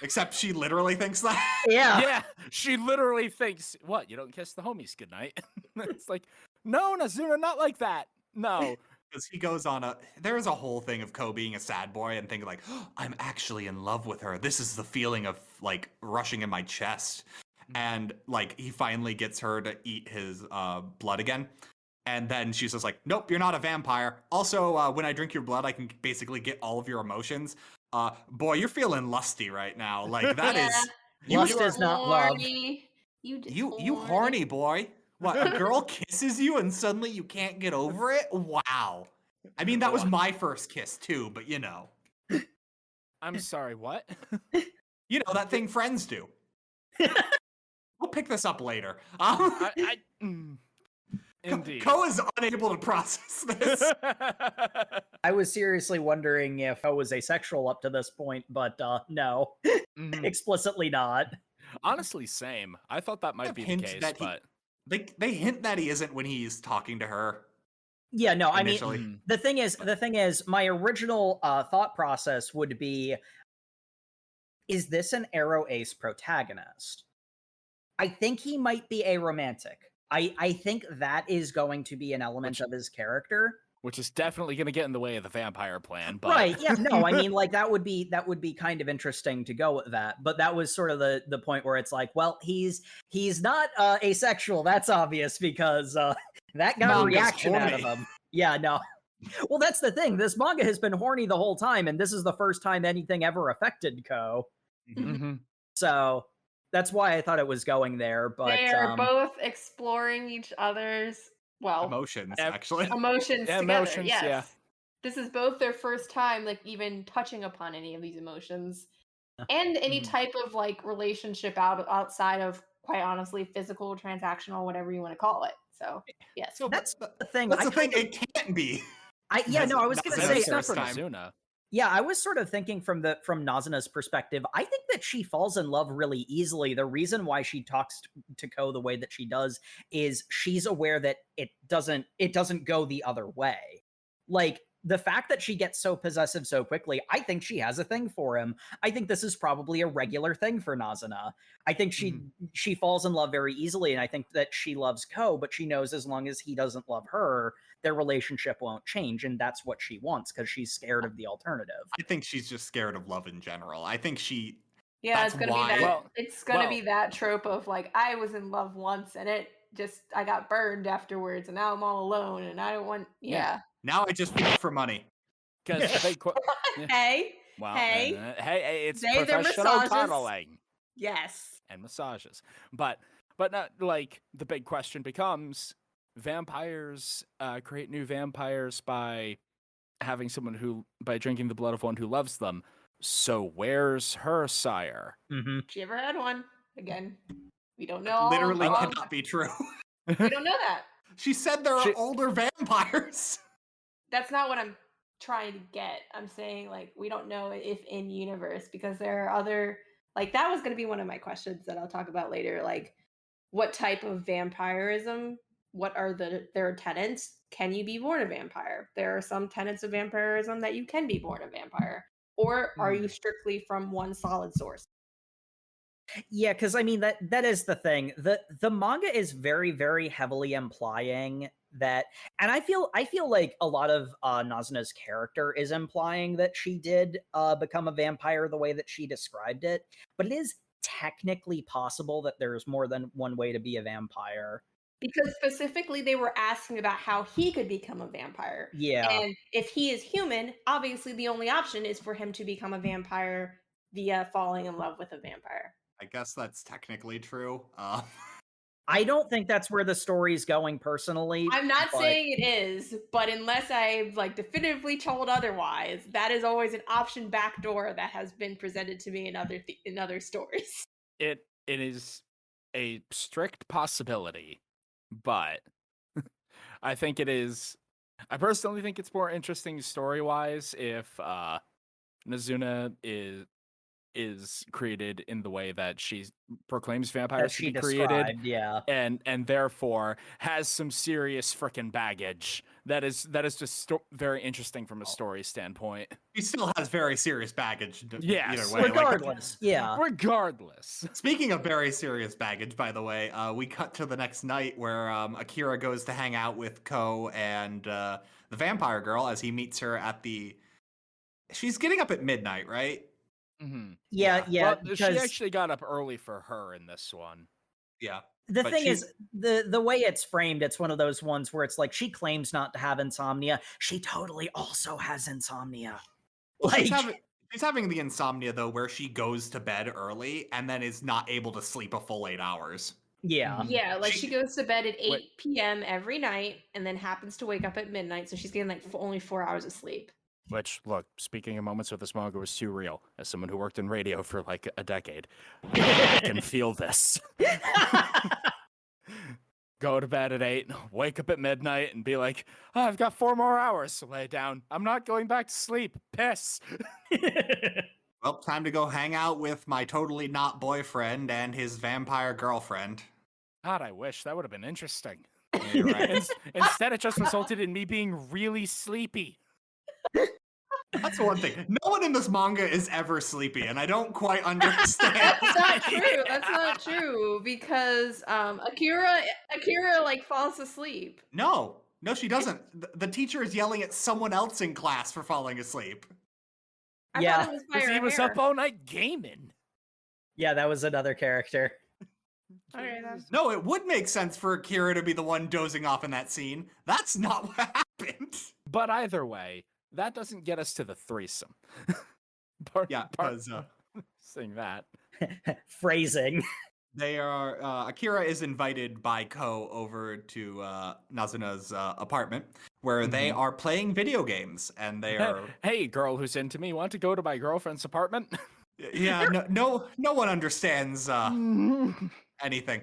Except she literally thinks that. Yeah. Yeah. She literally thinks, what, you don't kiss the homies goodnight? It's like, no, Nazuna, not like that. No. Because he goes on there's a whole thing of Ko being a sad boy and thinking like, oh, I'm actually in love with her. This is the feeling of like rushing in my chest. And like he finally gets her to eat his blood again. And then she's just like, nope, you're not a vampire. Also, when I drink your blood, I can basically get all of your emotions. Boy, you're feeling lusty right now. Like that is... Lust is not love. You horny boy. What, a girl kisses you and suddenly you can't get over it? Wow. I mean, that was my first kiss too, but you know. I'm sorry, what? You know, that thing friends do. We'll pick this up later. Indeed. Ko is unable to process this. I was seriously wondering if Ko was asexual up to this point, but no. Explicitly not. Honestly, same. I thought that might be the case, but... They hint that he isn't when he's talking to her. Yeah, no, initially. I mean, the thing is, my original thought process would be, is this an Arrow Ace protagonist? I think he might be aromantic. I think that is going to be an element of his character. Which is definitely going to get in the way of the vampire plan, but... Right, yeah, no, I mean, like, that would be kind of interesting to go with that, but that was sort of the point where it's like, well, he's not asexual, that's obvious, because that got a reaction out of him. Yeah, no. Well, that's the thing, this manga has been horny the whole time, and this is the first time anything ever affected Ko. Mm-hmm. So, That's why I thought it was going there, but They are both exploring each other's Emotions, actually. emotions together. Emotions, Yes. yeah. This is both their first time like even touching upon any of these emotions. And any type of like relationship outside of, quite honestly, physical, transactional, whatever you want to call it. So yes. So that's the thing. That's the thing. It can't be. I was gonna Nazuna's say first for time. Nazuna. Yeah, I was sort of thinking from Nazuna's perspective. I think that she falls in love really easily. The reason why she talks to Ko the way that she does is she's aware that it doesn't go the other way. Like the fact that she gets so possessive so quickly, I think she has a thing for him. I think this is probably a regular thing for Nazuna. I think she falls in love very easily, and I think that she loves Ko, but she knows as long as he doesn't love her, their relationship won't change, and that's what she wants because she's scared of the alternative. I think she's just scared of love in general. I think she. Yeah, that's it's gonna why- be that. Well- It's gonna be that trope of like, I was in love once and I got burned afterwards, and now I'm all alone, and I don't want. Yeah. Now I just work for money. Because the big Hey. well, Hey. hey, it's They're professional massages. cuddling Yes. and massages, but not like the big question becomes: vampires create new vampires by having by drinking the blood of one who loves them. So where's her sire? Mm-hmm. She ever had one? Again, we don't know. Literally all cannot be true. We don't know that. She said there are older vampires. That's not what I'm trying to get. I'm saying like we don't know if in universe, because there are other, like that was going to be one of my questions that I'll talk about later. Like what type of vampirism? What are their tenets? Can you be born a vampire? There are some tenets of vampirism that you can be born a vampire, or are you strictly from one solid source? Yeah, because I mean that is the thing. The manga is very, very heavily implying that, and I feel like a lot of Nazuna's character is implying that she did become a vampire the way that she described it. But it is technically possible that there's more than one way to be a vampire. Because specifically they were asking about how he could become a vampire. Yeah. And if he is human, obviously the only option is for him to become a vampire via falling in love with a vampire. I guess that's technically true. I don't think that's where the story's going personally. I'm not saying it is, but unless I've like definitively told otherwise, that is always an option backdoor that has been presented to me in other stories. It is a strict possibility, but I think it is. I personally think it's more interesting story-wise if Nazuna is created in the way that she proclaims vampires to be created, yeah, and therefore has some serious frickin' baggage. That is just very interesting from a story standpoint. He still has very serious baggage. Yes, either way. regardless, yeah. Regardless. Speaking of very serious baggage, by the way, we cut to the next night where Akira goes to hang out with Ko and the vampire girl as he meets her at the. She's getting up at midnight, right? Mm-hmm. Yeah. Well, she actually got up early for her in this one. Yeah. The thing is, the way it's framed, it's one of those ones where it's like she claims not to have insomnia. She totally also has insomnia. Like she's having the insomnia though, where she goes to bed early and then is not able to sleep a full 8 hours. Yeah. Yeah, like she goes to bed at 8 p.m. every night and then happens to wake up at midnight, so she's getting like only 4 hours of sleep. Which, look, speaking of moments where this manga was too real, as someone who worked in radio for like a decade, I can feel this. Go to bed at 8, wake up at midnight, and be like, oh, I've got 4 more hours to lay down. I'm not going back to sleep. Piss. Well, time to go hang out with my totally not boyfriend and his vampire girlfriend. God, I wish. That would have been interesting. You're right. Instead, it just resulted in me being really sleepy. That's one thing. No one in this manga is ever sleepy, and I don't quite understand. That's not true. That's not true, because Akira like falls asleep. No, she doesn't. The teacher is yelling at someone else in class for falling asleep. I thought it was by her He was hair. up all night gaming. Yeah, that was another character. Okay, then. No, it would make sense for Akira to be the one dozing off in that scene. That's not what happened. But either way, that doesn't get us to the threesome. Yeah, because saying that. Phrasing. They are Akira is invited by Ko over to Nazuna's apartment where they are playing video games, and they are Hey, girl who's into me, want to go to my girlfriend's apartment? yeah, no one understands anything.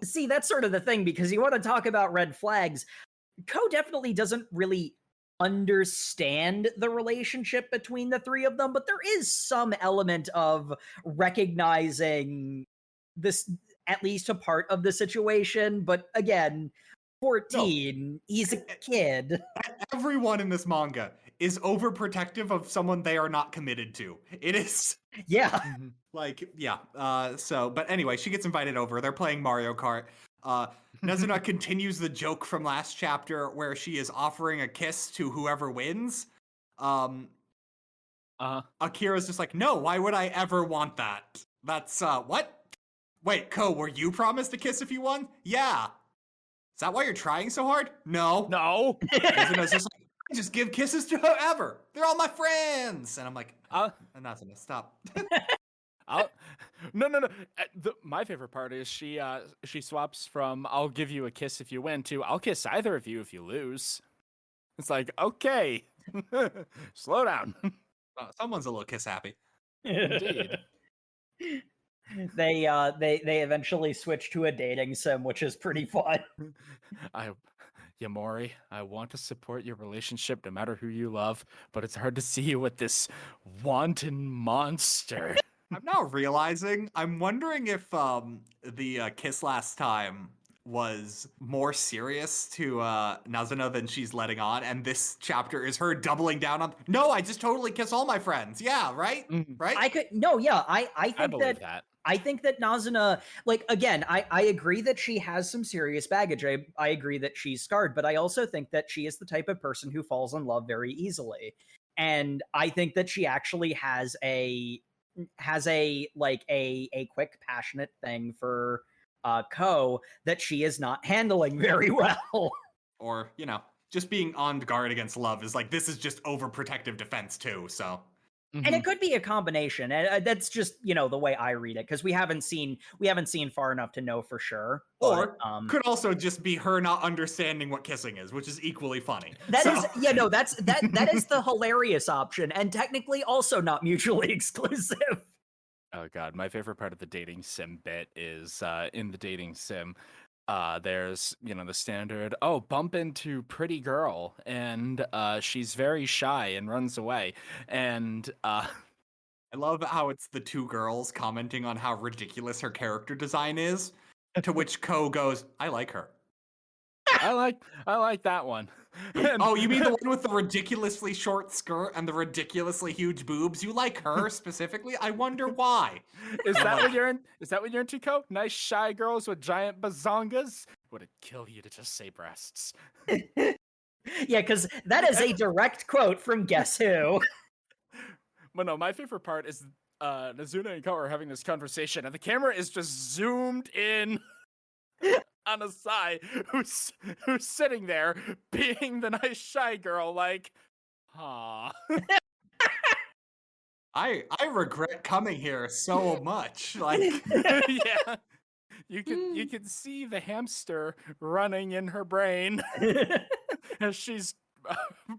See, that's sort of the thing, because you want to talk about red flags. Ko definitely doesn't really understand the relationship between the three of them, but there is some element of recognizing this, at least a part of the situation. But again, 14, he's a kid. Everyone in this manga is overprotective of someone they are not committed to. It is Yeah. like, yeah. But anyway, she gets invited over. They're playing Mario Kart. Nazuna continues the joke from last chapter where she is offering a kiss to whoever wins. Akira's just like, no, why would I ever want that? That's, what? Wait, Ko, were you promised a kiss if you won? Yeah. Is that why you're trying so hard? No. No. Nazuna's just like, I just give kisses to whoever. They're all my friends. And I'm like, Nazuna, stop. No. My favorite part is she swaps from "I'll give you a kiss if you win" to "I'll kiss either of you if you lose." It's like, okay, slow down. Someone's a little kiss happy. Indeed. They eventually switch to a dating sim, which is pretty fun. Yamori, I want to support your relationship no matter who you love, but it's hard to see you with this wanton monster. I'm now realizing, I'm wondering if the kiss last time was more serious to Nazuna than she's letting on, and this chapter is her doubling down on, no, I just totally kiss all my friends. Yeah, right? Right? I think that. I think that Nazuna, like, again, I agree that she has some serious baggage. I agree that she's scarred, but I also think that she is the type of person who falls in love very easily. And I think that she actually has a quick, passionate thing for Ko that she is not handling very well. Or, just being on guard against love is like, this is just overprotective defense too, so. And it could be a combination, and that's just the way I read it, because we haven't seen far enough to know for sure. Or could also just be her not understanding what kissing is, which is equally funny. That is the hilarious option, and technically also not mutually exclusive. Oh god, my favorite part of the dating sim bit is in the dating sim. There's, the standard, bump into pretty girl, and she's very shy and runs away. And I love how it's the two girls commenting on how ridiculous her character design is, to which Ko goes, I like her. I like that one. Oh, you mean the one with the ridiculously short skirt and the ridiculously huge boobs? You like her specifically? I wonder why. Is that what you're into, Ko? Nice shy girls with giant bazongas? Would it kill you to just say breasts? Yeah, because that is a direct quote from Guess Who. But no, my favorite part is Nazuna and Ko are having this conversation, and the camera is just zoomed in on Asai, who's sitting there being the nice shy girl, like, I regret coming here so much. Like, yeah, you can see the hamster running in her brain as she's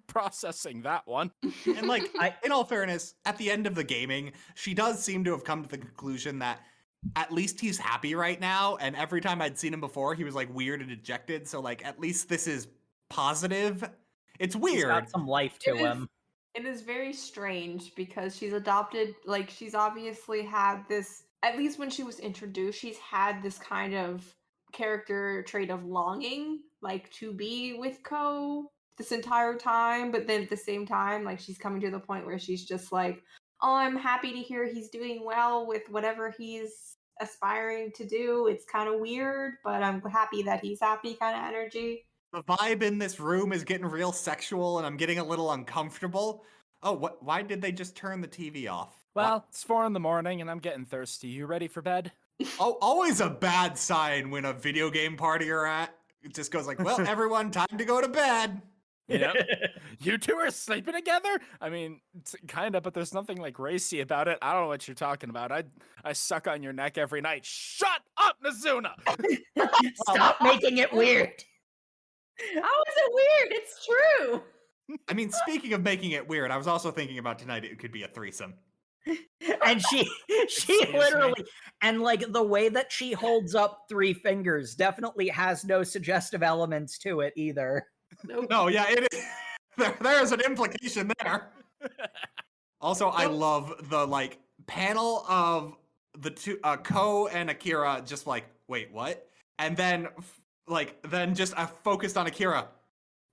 processing that one. And like, in all fairness, at the end of the gaming, she does seem to have come to the conclusion that at least he's happy right now, and every time I'd seen him before, he was like weird and dejected, so like at least this is positive. It's weird. He's got some life to him. It is very strange because she's adopted, like, she's obviously had this, at least when she was introduced, she's had this kind of character trait of longing, like, to be with Ko this entire time, but then at the same time, like, she's coming to the point where she's just like, oh, I'm happy to hear he's doing well with whatever he's aspiring to do. It's kind of weird, but I'm happy that he's happy kind of energy. The vibe in this room is getting real sexual, and I'm getting a little uncomfortable. Oh, why did they just turn the TV off? Well, it's 4 a.m, and I'm getting thirsty. You ready for bed? Oh, always a bad sign when a video game party you're at, it just goes like, well, everyone, time to go to bed. Yep. You two are sleeping together? I mean, kind of, but there's nothing like racy about it. I don't know what you're talking about. I suck on your neck every night. Shut up, Nazuna! Stop making it weird. How is it weird? It's true. I mean, speaking of making it weird, I was also thinking about tonight it could be a threesome. And she literally, and like the way that she holds up 3 fingers definitely has no suggestive elements to it either. Nope. No, yeah, it is. There's an implication there. Also, I love the like panel of the two, Ko and Akira, just like, wait, what? And then, then just focused on Akira.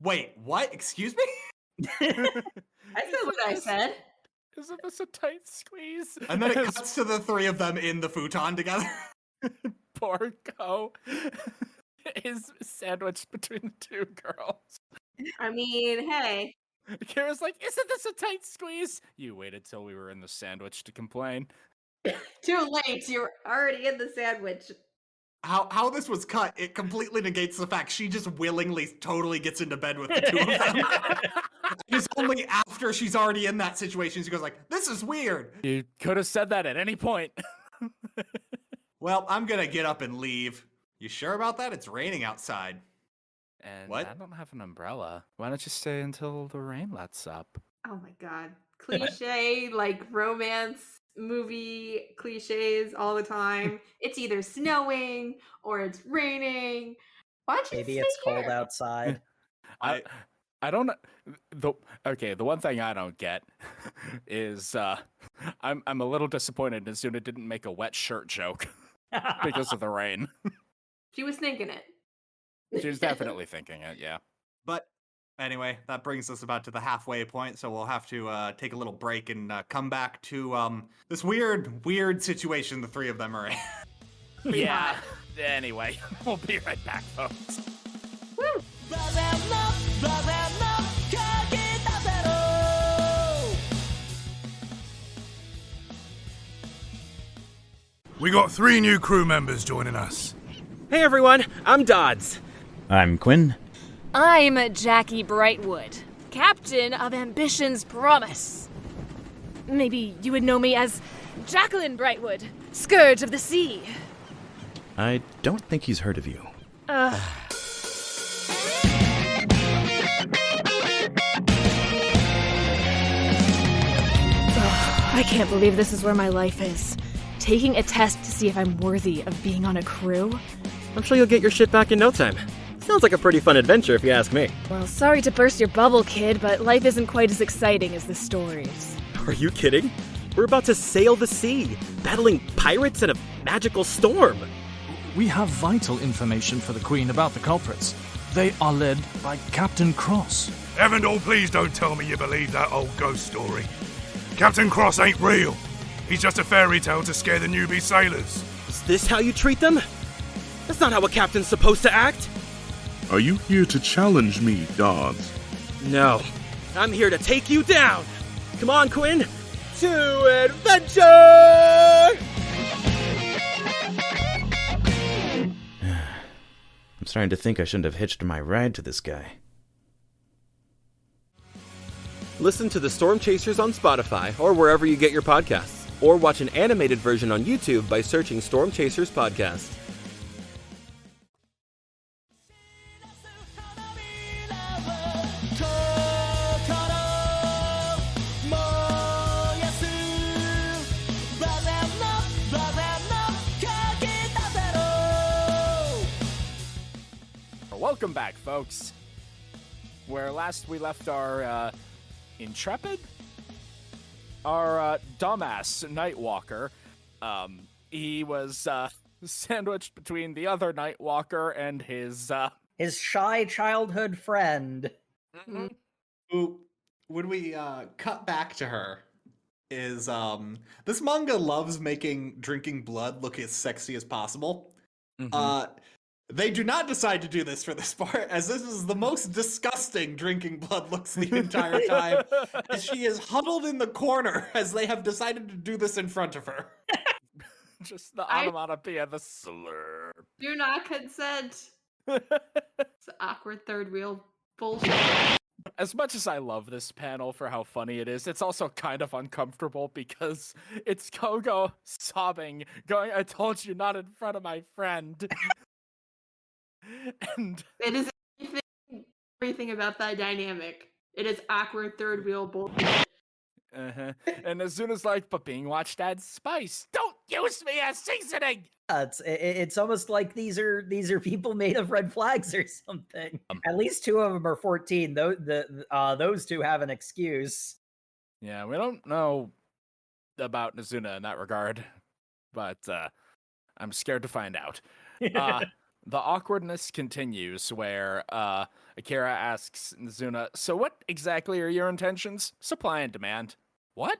Wait, what? Excuse me? I said what I said. Isn't this a tight squeeze? And then it cuts to the 3 of them in the futon together. Poor Ko is sandwiched between the 2 girls. I mean, hey. Kira's like, isn't this a tight squeeze? You waited till we were in the sandwich to complain. Too late. You're already in the sandwich. How this was cut, it completely negates the fact she just willingly totally gets into bed with the 2 of them. It's only after she's already in that situation she goes like, this is weird. You could have said that at any point. Well, I'm gonna get up and leave. You sure about that? It's raining outside. And What? I don't have an umbrella. Why don't you stay until the rain lets up? Oh my god. Cliche, like romance movie cliches all the time. It's either snowing or it's raining. Why don't you Maybe stay it's cold here? outside. I don't the one thing I don't get is I'm a little disappointed Nazuna didn't make a wet shirt joke because of the rain. She was thinking it. She was definitely thinking it, yeah. But anyway, that brings us about to the halfway point, so we'll have to take a little break and come back to this weird situation the 3 of them are in. Yeah. Anyway, we'll be right back, folks. Woo! We got 3 new crew members joining us. Hey everyone, I'm Dodds. I'm Quinn. I'm Jackie Brightwood, captain of Ambition's Promise. Maybe you would know me as Jacqueline Brightwood, Scourge of the Sea. I don't think he's heard of you. I can't believe this is where my life is. Taking a test to see if I'm worthy of being on a crew? I'm sure you'll get your shit back in no time. Sounds like a pretty fun adventure if you ask me. Well, sorry to burst your bubble, kid, but life isn't quite as exciting as the stories. Are you kidding? We're about to sail the sea, battling pirates in a magical storm. We have vital information for the Queen about the culprits. They are led by Captain Cross. Evandel, please don't tell me you believe that old ghost story. Captain Cross ain't real. He's just a fairy tale to scare the newbie sailors. Is this how you treat them? That's not how a captain's supposed to act. Are you here to challenge me, Dodds? No, I'm here to take you down. Come on, Quinn. To adventure! I'm starting to think I shouldn't have hitched my ride to this guy. Listen to the Storm Chasers on Spotify or wherever you get your podcasts. Or watch an animated version on YouTube by searching Storm Chasers Podcast. Welcome back, folks. Where last we left our Intrepid? Our dumbass Nightwalker. He was sandwiched between the other Nightwalker and his shy childhood friend. Mm-hmm. Who, when we cut back to her, is this manga loves making drinking blood look as sexy as possible. Mm-hmm. They do not decide to do this for this part, as this is the most disgusting drinking blood looks the entire time, as she is huddled in the corner as they have decided to do this in front of her. Just the onomatopoeia, the slurp. Do not consent. It's awkward third wheel bullshit. As much as I love this panel for how funny it is, it's also kind of uncomfortable because it's Kogo sobbing, going, "I told you not in front of my friend." And It is everything about that dynamic. It is awkward third wheel bullshit. and Nazuna's like, "But being watched adds spice. Don't use me as seasoning." It's almost like these are people made of red flags or something. At least 2 of them are 14. Those 2 have an excuse. Yeah, we don't know about Nazuna in that regard, but I'm scared to find out. The awkwardness continues where Akira asks Nazuna, "So what exactly are your intentions?" "Supply and demand." "What?"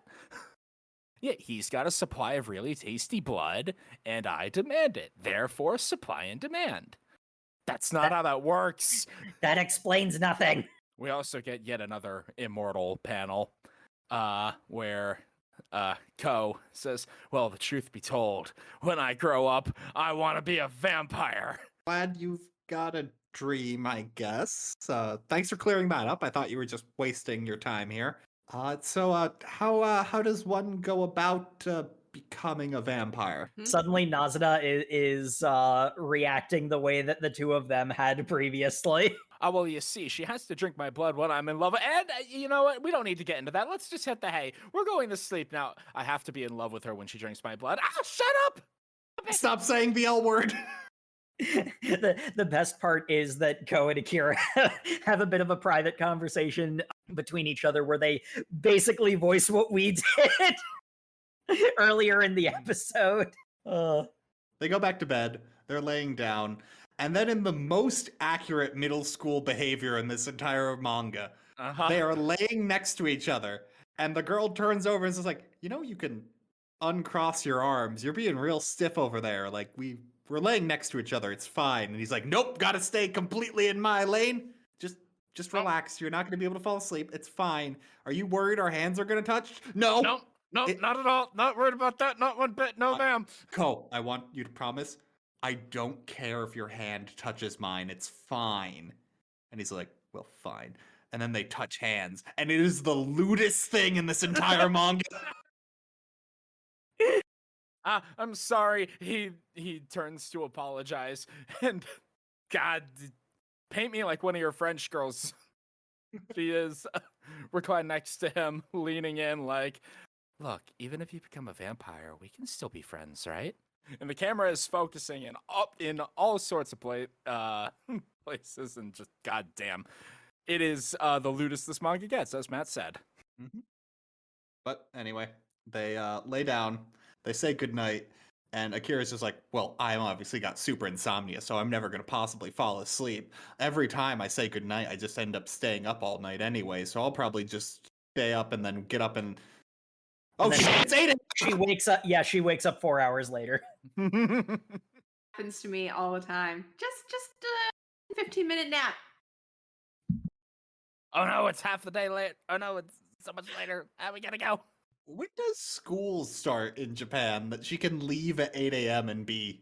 "Yeah, he's got a supply of really tasty blood, and I demand it. Therefore, supply and demand." That's not how that works. That explains nothing. We also get yet another immortal panel where Ko says, "Well, the truth be told, when I grow up, I want to be a vampire." Glad you've got a dream, I guess. Thanks for clearing that up. I thought you were just wasting your time here. So how does one go about becoming a vampire? Suddenly, Nazuna is reacting the way that the 2 of them had previously. Well, you see, she has to drink my blood when I'm in love. And you know what? We don't need to get into that. Let's just hit the hay. We're going to sleep now. I have to be in love with her when she drinks my blood. Shut up! Stop saying the L word. The best part is that Ko and Akira have a bit of a private conversation between each other where they basically voice what we did earlier in the episode. They go back to bed. They're laying down. And then in the most accurate middle school behavior in this entire manga, they are laying next to each other. And the girl turns over and says like, "You can uncross your arms. You're being real stiff over there. Like, we're laying next to each other. It's fine." And he's like, "Nope, gotta stay completely in my lane. Just relax. You're not gonna be able to fall asleep. It's fine. Are you worried our hands are gonna touch?" No, not at all. Not worried about that. Not one bit. No, ma'am. Ko, I want you to promise, I don't care if your hand touches mine. It's fine. And he's like, "Well, fine." And then they touch hands, and it is the lewdest thing in this entire manga. I'm sorry. He turns to apologize, and God, paint me like one of your French girls. She is reclined next to him, leaning in like, "Look, even if you become a vampire, we can still be friends, right?" And the camera is focusing in all sorts of places, and just goddamn, it is the lewdest this manga gets, as Matt said. Mm-hmm. But anyway, they lay down, they say goodnight, and Akira's just like, "Well, I obviously got super insomnia, so I'm never going to possibly fall asleep. Every time I say goodnight, I just end up staying up all night anyway, so I'll probably just stay up and then get up and... Oh, shit, it's 8 a.m. She wakes up. Yeah, she wakes up 4 hours later. Happens to me all the time. Just a 15-minute nap. Oh no, it's half the day late. Oh no, it's so much later. We gotta go. When does school start in Japan that she can leave at 8 a.m. and be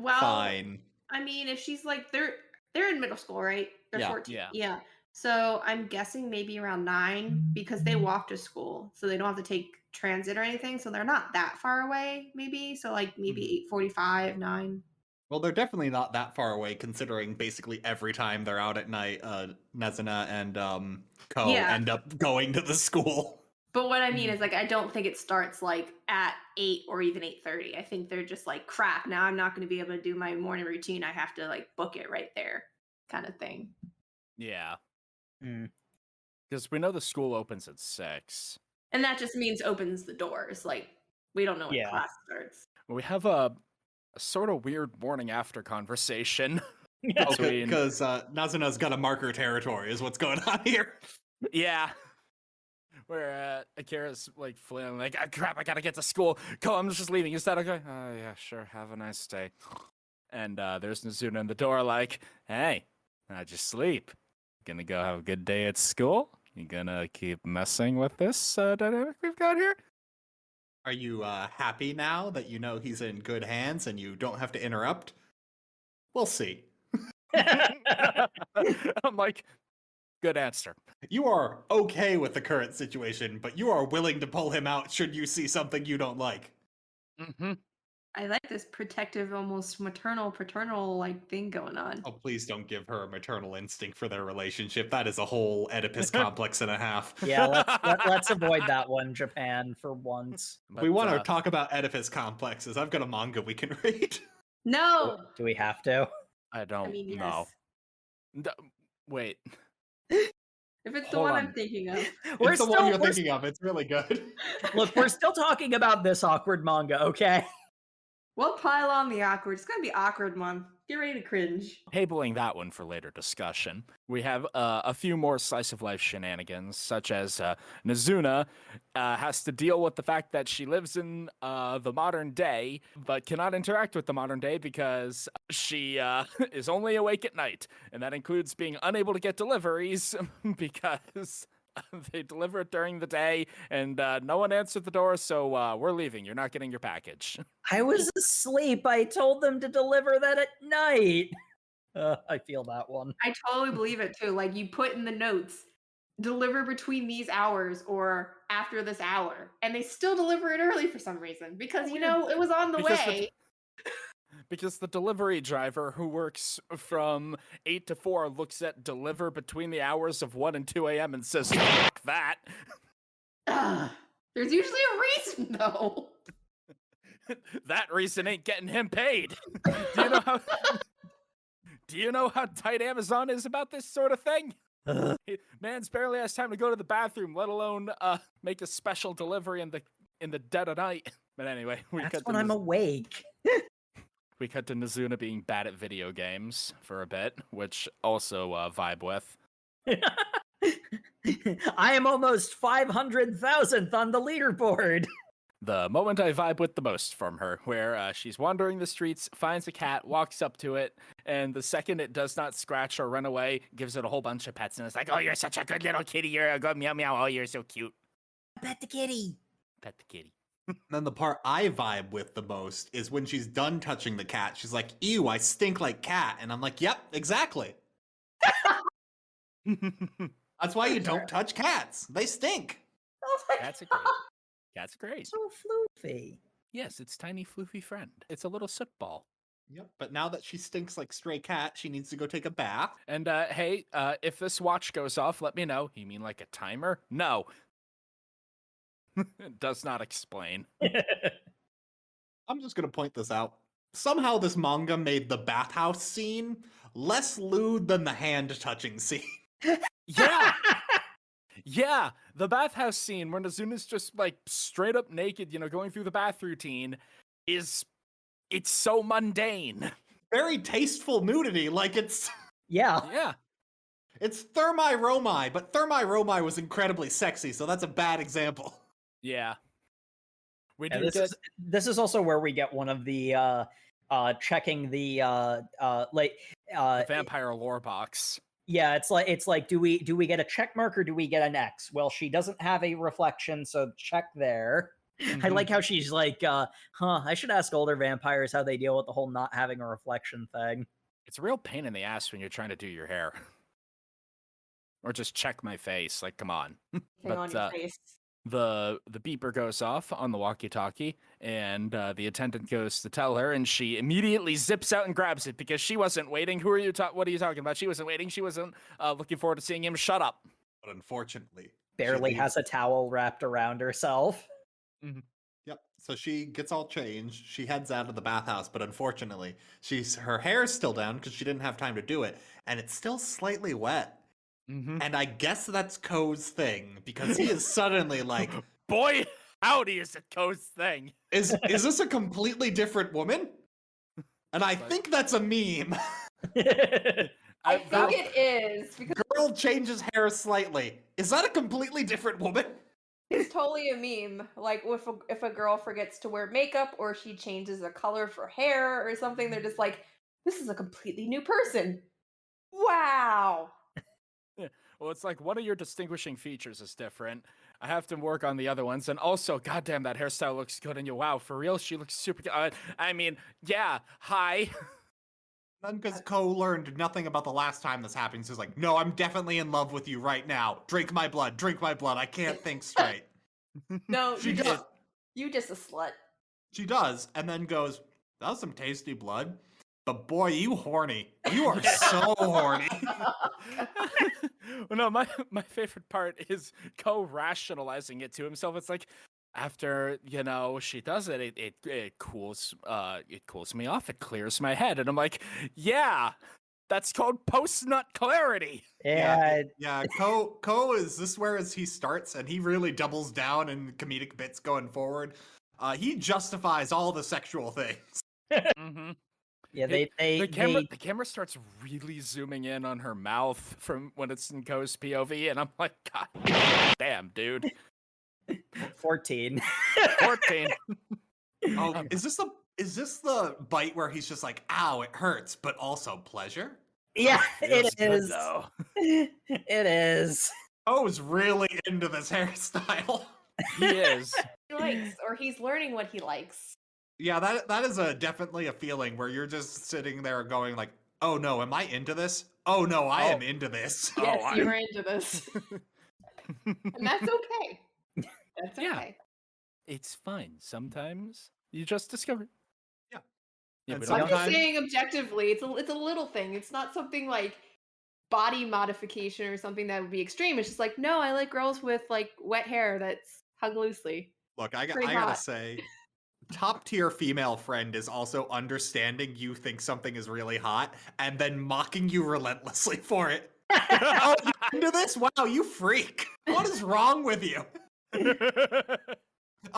fine? I mean, if she's like, they're in middle school, right? They're 14. Yeah. So I'm guessing maybe around 9 because they walk to school, so they don't have to take transit or anything. So they're not that far away, maybe. So like maybe 8:45, 9. Well, they're definitely not that far away, considering basically every time they're out at night, Nazuna and Ko end up going to the school. But what I mean is, like, I don't think it starts like at 8 or even 8:30. I think they're just like, crap, now I'm not going to be able to do my morning routine. I have to like book it right there, kind of thing. Yeah. Because we know the school opens at 6. And that just means opens the doors. Like, we don't know when class starts. We have a sort of weird morning after conversation. Because Nazuna's got to mark her territory is what's going on here. Yeah. Where Akira's like flailing, like, crap, I gotta get to school. Ko, I'm just leaving. Is that okay? Yeah, sure. Have a nice day. And there's Nazuna in the door like, "Hey, how'd you sleep? Gonna go have a good day at school? You gonna keep messing with this dynamic we've got here?" Are you happy now that you know he's in good hands and you don't have to interrupt? We'll see. I'm like, Good answer. You are okay with the current situation, but you are willing to pull him out should you see something you don't like. Mm-hmm. I like this protective, almost maternal, paternal like thing going on. Oh, please don't give her a maternal instinct for their relationship. That is a whole Oedipus complex and a half. Yeah, let's avoid that one, Japan, for once. We want to talk about Oedipus complexes. I've got a manga we can read. No! Do we have to? I don't know. Yes. Wait. If it's the Hold one on. I'm thinking of. It's the one you're thinking of. It's really good. Look, we're still talking about this awkward manga, okay? We'll pile on the awkward. It's gonna be awkward one. Get ready to cringe. Tabling that one for later discussion. We have a few more slice of life shenanigans, such as Nazuna has to deal with the fact that she lives in the modern day, but cannot interact with the modern day because she is only awake at night. And that includes being unable to get deliveries because they deliver it during the day and no one answered the door, so we're leaving. You're not getting your package. I was asleep. I told them to deliver that at night. I feel that one. I totally believe it too. Like you put in the notes, deliver between these hours or after this hour, and they still deliver it early for some reason because it was on the way. Because the delivery driver who works from 8 to 4 looks at deliver between the hours of 1 and 2 a.m. and says, fuck that. There's usually a reason, though. That reason ain't getting him paid. Do you know how tight Amazon is about this sort of thing? Man's barely has time to go to the bathroom, let alone make a special delivery in the dead of night. But anyway, that's when I'm awake. We cut to Nazuna being bad at video games for a bit, which also vibe with. I am almost 500,000th on the leaderboard. The moment I vibe with the most from her, where she's wandering the streets, finds a cat, walks up to it, and the second it does not scratch or run away, gives it a whole bunch of pets, and it's like, oh, you're such a good little kitty, you're a good meow meow, oh, you're so cute. Pet the kitty. Pet the kitty. Then the part I vibe with the most is when she's done touching the cat. She's like, ew, I stink like cat. And I'm like, yep, exactly. That's why you don't touch cats. They stink. Cats are great. Cats are great. So floofy. Yes, it's tiny floofy friend. It's a little soot ball. Yep, but now that she stinks like stray cat, she needs to go take a bath. And hey, if this watch goes off, let me know. You mean like a timer? No. It does not explain. I'm just going to point this out. Somehow this manga made the bathhouse scene less lewd than the hand-touching scene. Yeah! Yeah, the bathhouse scene where Nazuna's just, like, straight up naked, going through the bath routine it's so mundane. Very tasteful nudity, like it's... Yeah. Yeah. It's Thermi Romi, but Thermi Romi was incredibly sexy, so that's a bad example. Yeah. This is also where we get one of the checking the vampire lore box. Yeah, it's like do we get a check mark or do we get an X? Well, she doesn't have a reflection, so check there. Mm-hmm. I like how she's like, I should ask older vampires how they deal with the whole not having a reflection thing. It's a real pain in the ass when you're trying to do your hair. Or just check my face, like, come on. But on your face. The beeper goes off on the walkie-talkie, and the attendant goes to tell her, and she immediately zips out and grabs it because she wasn't waiting. What are you talking about? She wasn't waiting. She wasn't looking forward to seeing him. Shut up. But unfortunately, barely has a towel wrapped around herself. Mm-hmm. Yep. So she gets all changed. She heads out of the bathhouse, but unfortunately, her hair's still down because she didn't have time to do it, and it's still slightly wet. Mm-hmm. And I guess that's Ko's thing, because he is suddenly like, boy, howdy is it Ko's thing. Is this a completely different woman? And I think that's a meme. I think it is. Because girl changes hair slightly. Is that a completely different woman? It's totally a meme. Like if a girl forgets to wear makeup or she changes the color for hair or something, they're just like, this is a completely new person. Wow. Yeah. Well, it's like one of your distinguishing features is different. I have to work on the other ones. And also, goddamn, that hairstyle looks good on you. Wow, for real? She looks super good. I mean, yeah, hi. Then because Ko learned nothing about the last time this happened, so he's like, no, I'm definitely in love with you right now. Drink my blood, I can't think straight. No, She does. You just a slut. She does, and then goes, that was some tasty blood. But boy, you horny. You are so horny. Well, no, my favorite part is Ko rationalizing it to himself. It's like, after she does it, it cools me off. It clears my head, and I'm like, yeah, that's called post-nut clarity. Yeah. Ko is this where he starts, and he really doubles down in comedic bits going forward. He justifies all the sexual things. Mm-hmm. Yeah, the camera starts really zooming in on her mouth from when it's in Ko's POV, and I'm like, God damn, dude. 14. 14. Oh, is this the bite where he's just like, ow, it hurts, but also pleasure? Yeah, it good, is. though. It is. Ko's really into this hairstyle. He is. He likes, or he's learning what he likes. Yeah, that is definitely a feeling where you're just sitting there going like, oh no, am I into this? Oh no, I am into this. Yes, you're into this. And that's okay. That's okay. Yeah. It's fine. Sometimes you just discover. Yeah. And I'm just saying objectively, it's a little thing. It's not something like body modification or something that would be extreme. It's just like, no, I like girls with like wet hair that's hung loosely. Look, I gotta say, top tier female friend is also understanding you think something is really hot and then mocking you relentlessly for it. Oh, you into this? Wow, you freak. What is wrong with you?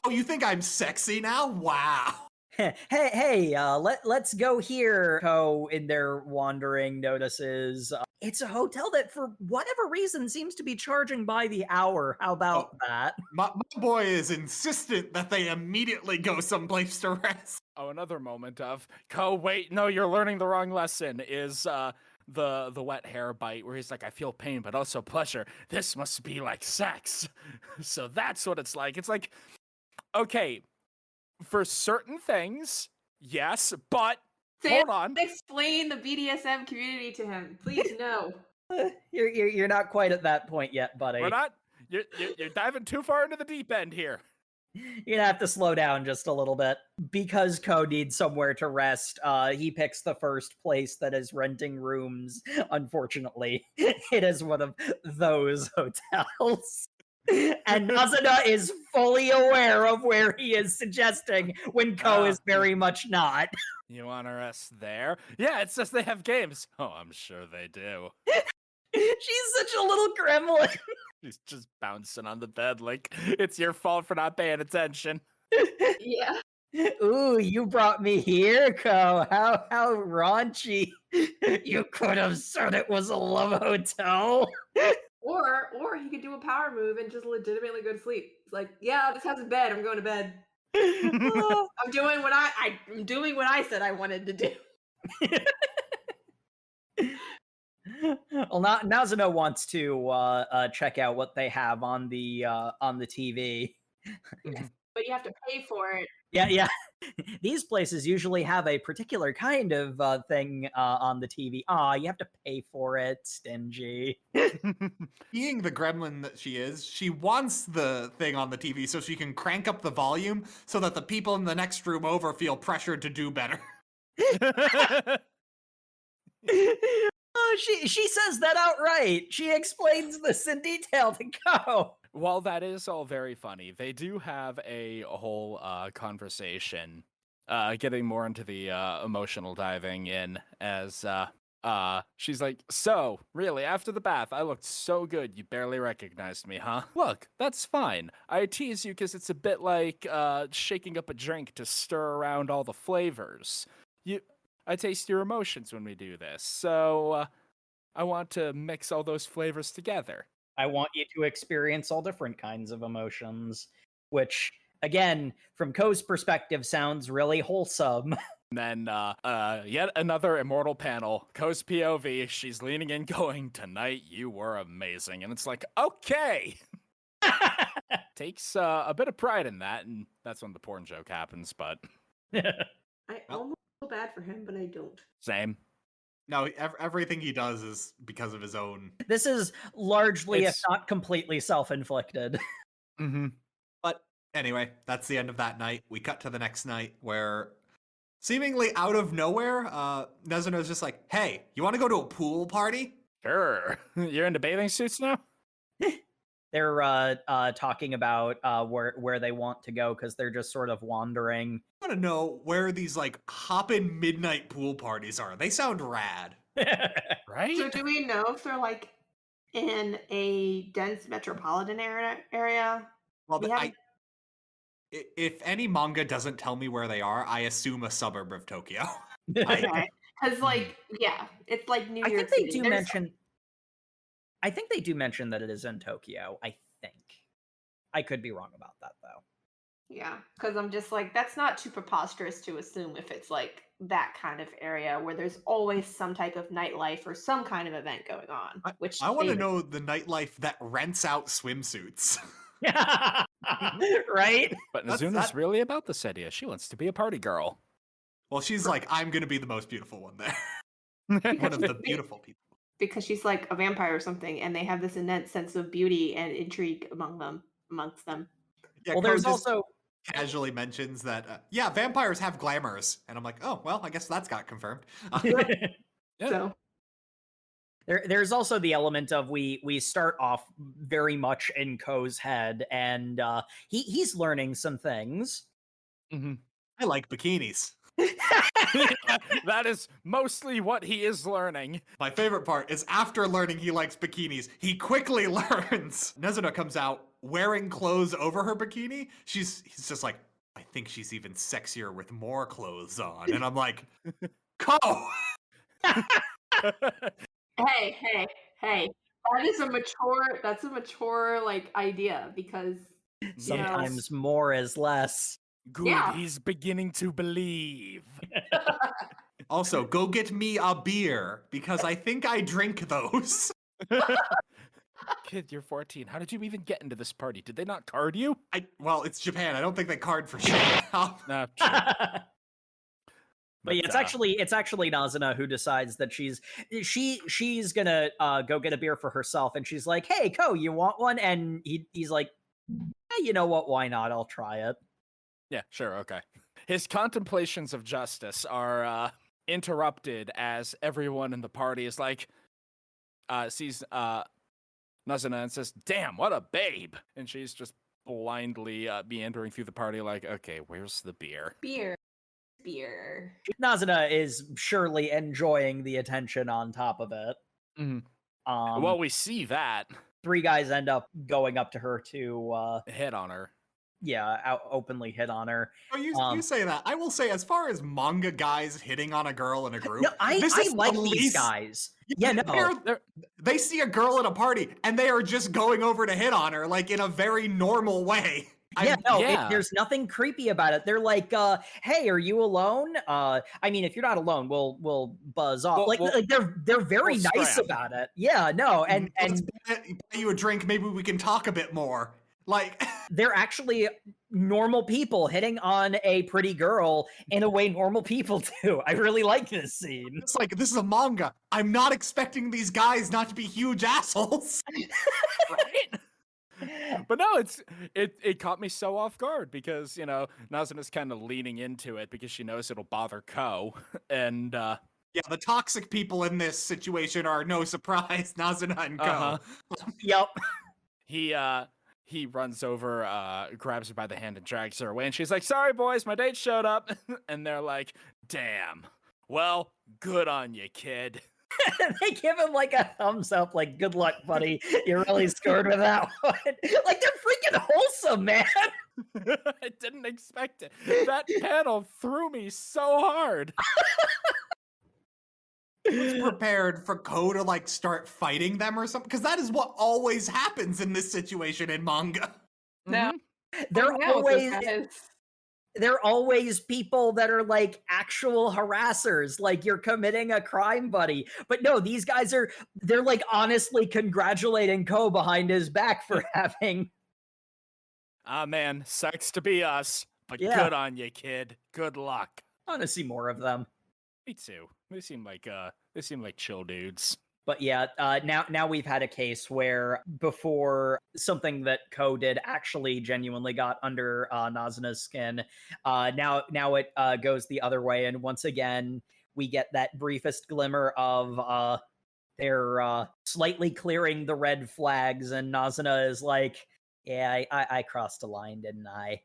Oh, you think I'm sexy now? Wow. Hey, let's go here. Ko, in their wandering, notices it's a hotel that, for whatever reason, seems to be charging by the hour. How about that? My boy is insistent that they immediately go someplace to rest. Oh, another moment of Ko. Wait, no, you're learning the wrong lesson. Is the wet hair bite where he's like, I feel pain, but also pleasure. This must be like sex. So that's what it's like. It's like, okay. For certain things, yes, but Sam, hold on. Explain the BDSM community to him, please. No, you're not quite at that point yet, buddy. We're not. You're diving too far into the deep end here. You're gonna have to slow down just a little bit because Ko needs somewhere to rest. He picks the first place that is renting rooms. Unfortunately, it is one of those hotels. And Nazuna is fully aware of where he is suggesting when Ko is very much not. You want to rest there? Yeah, it says they have games. Oh, I'm sure they do. She's such a little gremlin. She's just bouncing on the bed like it's your fault for not paying attention. Yeah. Ooh, you brought me here, Ko. How raunchy. You could have said it was a love hotel. Or he could do a power move and just legitimately go to sleep. It's like, yeah, this has a bed. I'm going to bed. I'm doing what I said I wanted to do. Well, Nazuna wants to check out what they have on the TV. But you have to pay for it. Yeah. These places usually have a particular kind of thing on the TV. You have to pay for it, stingy. Being the gremlin that she is, she wants the thing on the TV so she can crank up the volume so that the people in the next room over feel pressured to do better. She says that outright. She explains this in detail to Ko. While that is all very funny, they do have a whole conversation, getting more into the emotional diving in as she's like, so, really, after the bath, I looked so good you barely recognized me, huh? Look, that's fine. I tease you because it's a bit like shaking up a drink to stir around all the flavors. I taste your emotions when we do this, so I want to mix all those flavors together. I want you to experience all different kinds of emotions, which, again, from Ko's perspective, sounds really wholesome. And then, yet another immortal panel. Ko's POV, she's leaning in going, tonight you were amazing. And it's like, okay! Takes a bit of pride in that, and that's when the porn joke happens, but... I almost feel bad for him, but I don't. Same. No, everything he does is because of his own. This is largely, if not completely, self-inflicted. Mm-hmm. But anyway, that's the end of that night. We cut to the next night where, seemingly out of nowhere, Nezuna's just like, "Hey, you want to go to a pool party?" Sure. You're into bathing suits now? They're talking about where they want to go because they're just sort of wandering. I want to know where these like hoppin' midnight pool parties are. They sound rad. Right? So do we know if they're like in a dense metropolitan area? Well, if any manga doesn't tell me where they are, I assume a suburb of Tokyo. Okay. Because like, yeah, it's like New York think City. I think they do mention that it is in Tokyo. I think. I could be wrong about that though. Yeah, because I'm just like, that's not too preposterous to assume if it's like that kind of area where there's always some type of nightlife or some kind of event going on. Which I want to know the nightlife that rents out swimsuits. Right? But Nazuna's really about this idea. She wants to be a party girl. Well, she's like, I'm going to be the most beautiful one there. One of the beautiful people. Because she's like a vampire or something, and they have this innate sense of beauty and intrigue amongst them. Yeah, well, there's also casually mentions that vampires have glamours, and I'm like, oh well, I guess that's got confirmed. Yeah. So there's also the element of we start off very much in Ko's head, and he's learning some things. Mm-hmm. I like bikinis. That is mostly what he is learning. My favorite part is after learning he likes bikinis, he quickly learns. Nezuna comes out wearing clothes over her bikini. He's just like, I think she's even sexier with more clothes on. And I'm like, Ko! hey. That's a mature like idea because sometimes more is less. Good, yeah. He's beginning to believe. Also, go get me a beer because I think I drink those. Kid, you're 14. How did you even get into this party? Did they not card you? Well, it's Japan. I don't think they card for shit. No, true. But yeah, it's actually Nazuna who decides that she's gonna go get a beer for herself, and she's like, "Hey, Ko, you want one?" And he's like, "Hey, you know what? Why not? I'll try it." Yeah, sure, okay. His contemplations of justice are interrupted as everyone in the party is like, sees Nazuna and says, "Damn, what a babe!" And she's just blindly meandering through the party like, okay, where's the beer? Beer. Nazuna is surely enjoying the attention on top of it. Mm-hmm. Well, we see that. 3 guys end up going up to her to hit on her. Yeah, openly hit on her. Oh, you say that. I will say, as far as manga guys hitting on a girl in a group, no, I like these guys. Yeah, no. They see a girl at a party, and they are just going over to hit on her, like, in a very normal way. There's nothing creepy about it. They're like, "Hey, are you alone?" I mean, if you're not alone, we'll buzz off. They're very nice about it. Yeah, no, and buy you a drink. Maybe we can talk a bit more. Like, they're actually normal people hitting on a pretty girl in a way normal people do. I really like this scene. It's like, this is a manga. I'm not expecting these guys not to be huge assholes. Right? But no, it caught me so off guard because, you know, Nazuna's kind of leaning into it because she knows it'll bother Ko. And yeah, the toxic people in this situation are no surprise, Nazuna and Ko. Yep. He runs over, grabs her by the hand and drags her away, and she's like, "Sorry, boys, my date showed up." And they're like, "Damn. Well, good on you, kid." They give him like a thumbs up, like, "Good luck, buddy. You really scored with that one." Like, they're freaking wholesome, man. I didn't expect it. That panel threw me so hard. Was prepared for Ko to like start fighting them or something, because that is what always happens in this situation in manga. No, they're always people that are like actual harassers, like you're committing a crime, buddy. But no, these guys they're like honestly congratulating Ko behind his back for having. Ah, man, sucks to be us, but good on you, kid. Good luck. I want to see more of them. Me too. They seem like They seem like chill dudes. But yeah, now we've had a case where before something that Ko did actually genuinely got under Nazuna's skin. Now it goes the other way, and once again we get that briefest glimmer of they're slightly clearing the red flags, and Nazuna is like, "Yeah, I crossed a line, didn't I?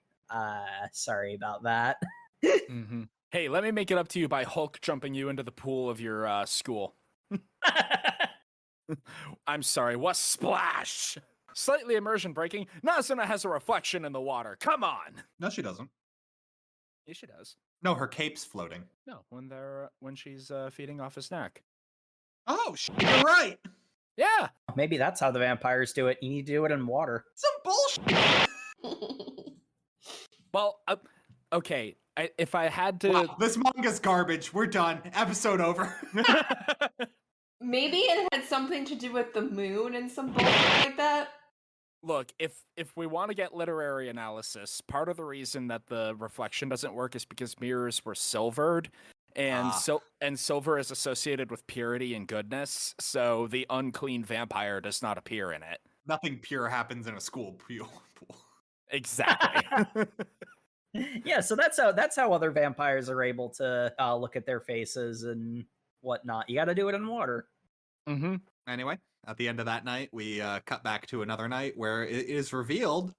Sorry about that." Mm-hmm. Hey, let me make it up to you by Hulk jumping you into the pool of your school. I'm sorry, what splash? Slightly immersion breaking. Nazuna has a reflection in the water. Come on. No, she doesn't. Yeah, she does. No, her cape's floating. No, when she's feeding off his neck. Oh, you're right. Yeah. Maybe that's how the vampires do it. You need to do it in water. Some bullshit. Well, okay. If I had to... Wow, this manga's garbage. We're done. Episode over. Maybe it had something to do with the moon and some bullshit like that. Look, if we want to get literary analysis, part of the reason that the reflection doesn't work is because mirrors were silvered, and silver is associated with purity and goodness, so the unclean vampire does not appear in it. Nothing pure happens in a school pool. Exactly. Yeah, so that's how other vampires are able to look at their faces and whatnot. You got to do it in water. Mm-hmm. Anyway, at the end of that night, we cut back to another night where it is revealed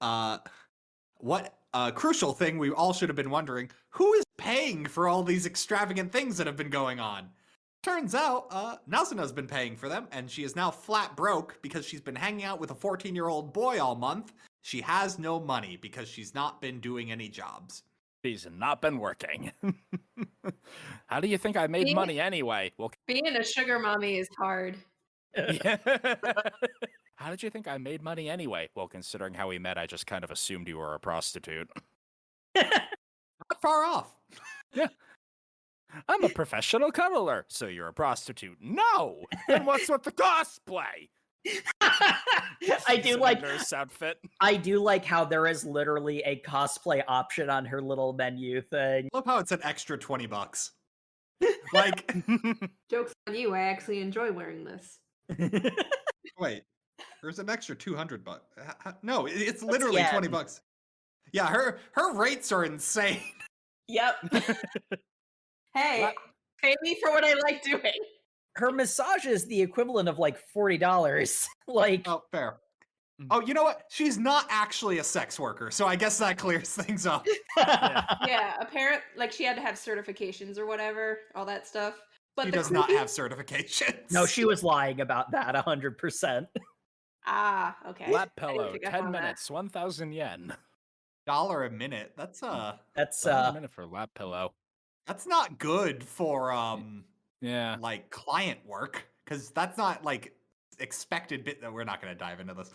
what crucial thing we all should have been wondering: who is paying for all these extravagant things that have been going on? Turns out, Nazuna's been paying for them, and she is now flat broke because she's been hanging out with a 14-year-old boy all month. She has no money because she's not been doing any jobs. She's not been working. How do you think I made money anyway? Well, being a sugar mommy is hard. Yeah. How did you think I made money anyway? Well, considering how we met, I just kind of assumed you were a prostitute. Not far off. Yeah. I'm a professional cuddler, so you're a prostitute. No! Then what's with the cosplay? I do like nurse outfit. I do like how there is literally a cosplay option on her little menu thing. Love how it's an extra $20. Like, joke's on you. I actually enjoy wearing this. Wait, there's an extra $200. No, it's literally $20. Yeah, her rates are insane. Yep. Hey, pay me for what I like doing. Her massage is the equivalent of like $40. Like, oh, fair. Oh, you know what? She's not actually a sex worker, so I guess that clears things up. Yeah, apparently, like she had to have certifications or whatever, all that stuff. But she does not have certifications. No, she was lying about that 100%. Ah, okay. Lap pillow, 10 minutes, 1,000 yen. $1 a minute. That's a minute for lap pillow. That's not good for yeah, like client work, because that's not like expected bit. We're not going to dive into this.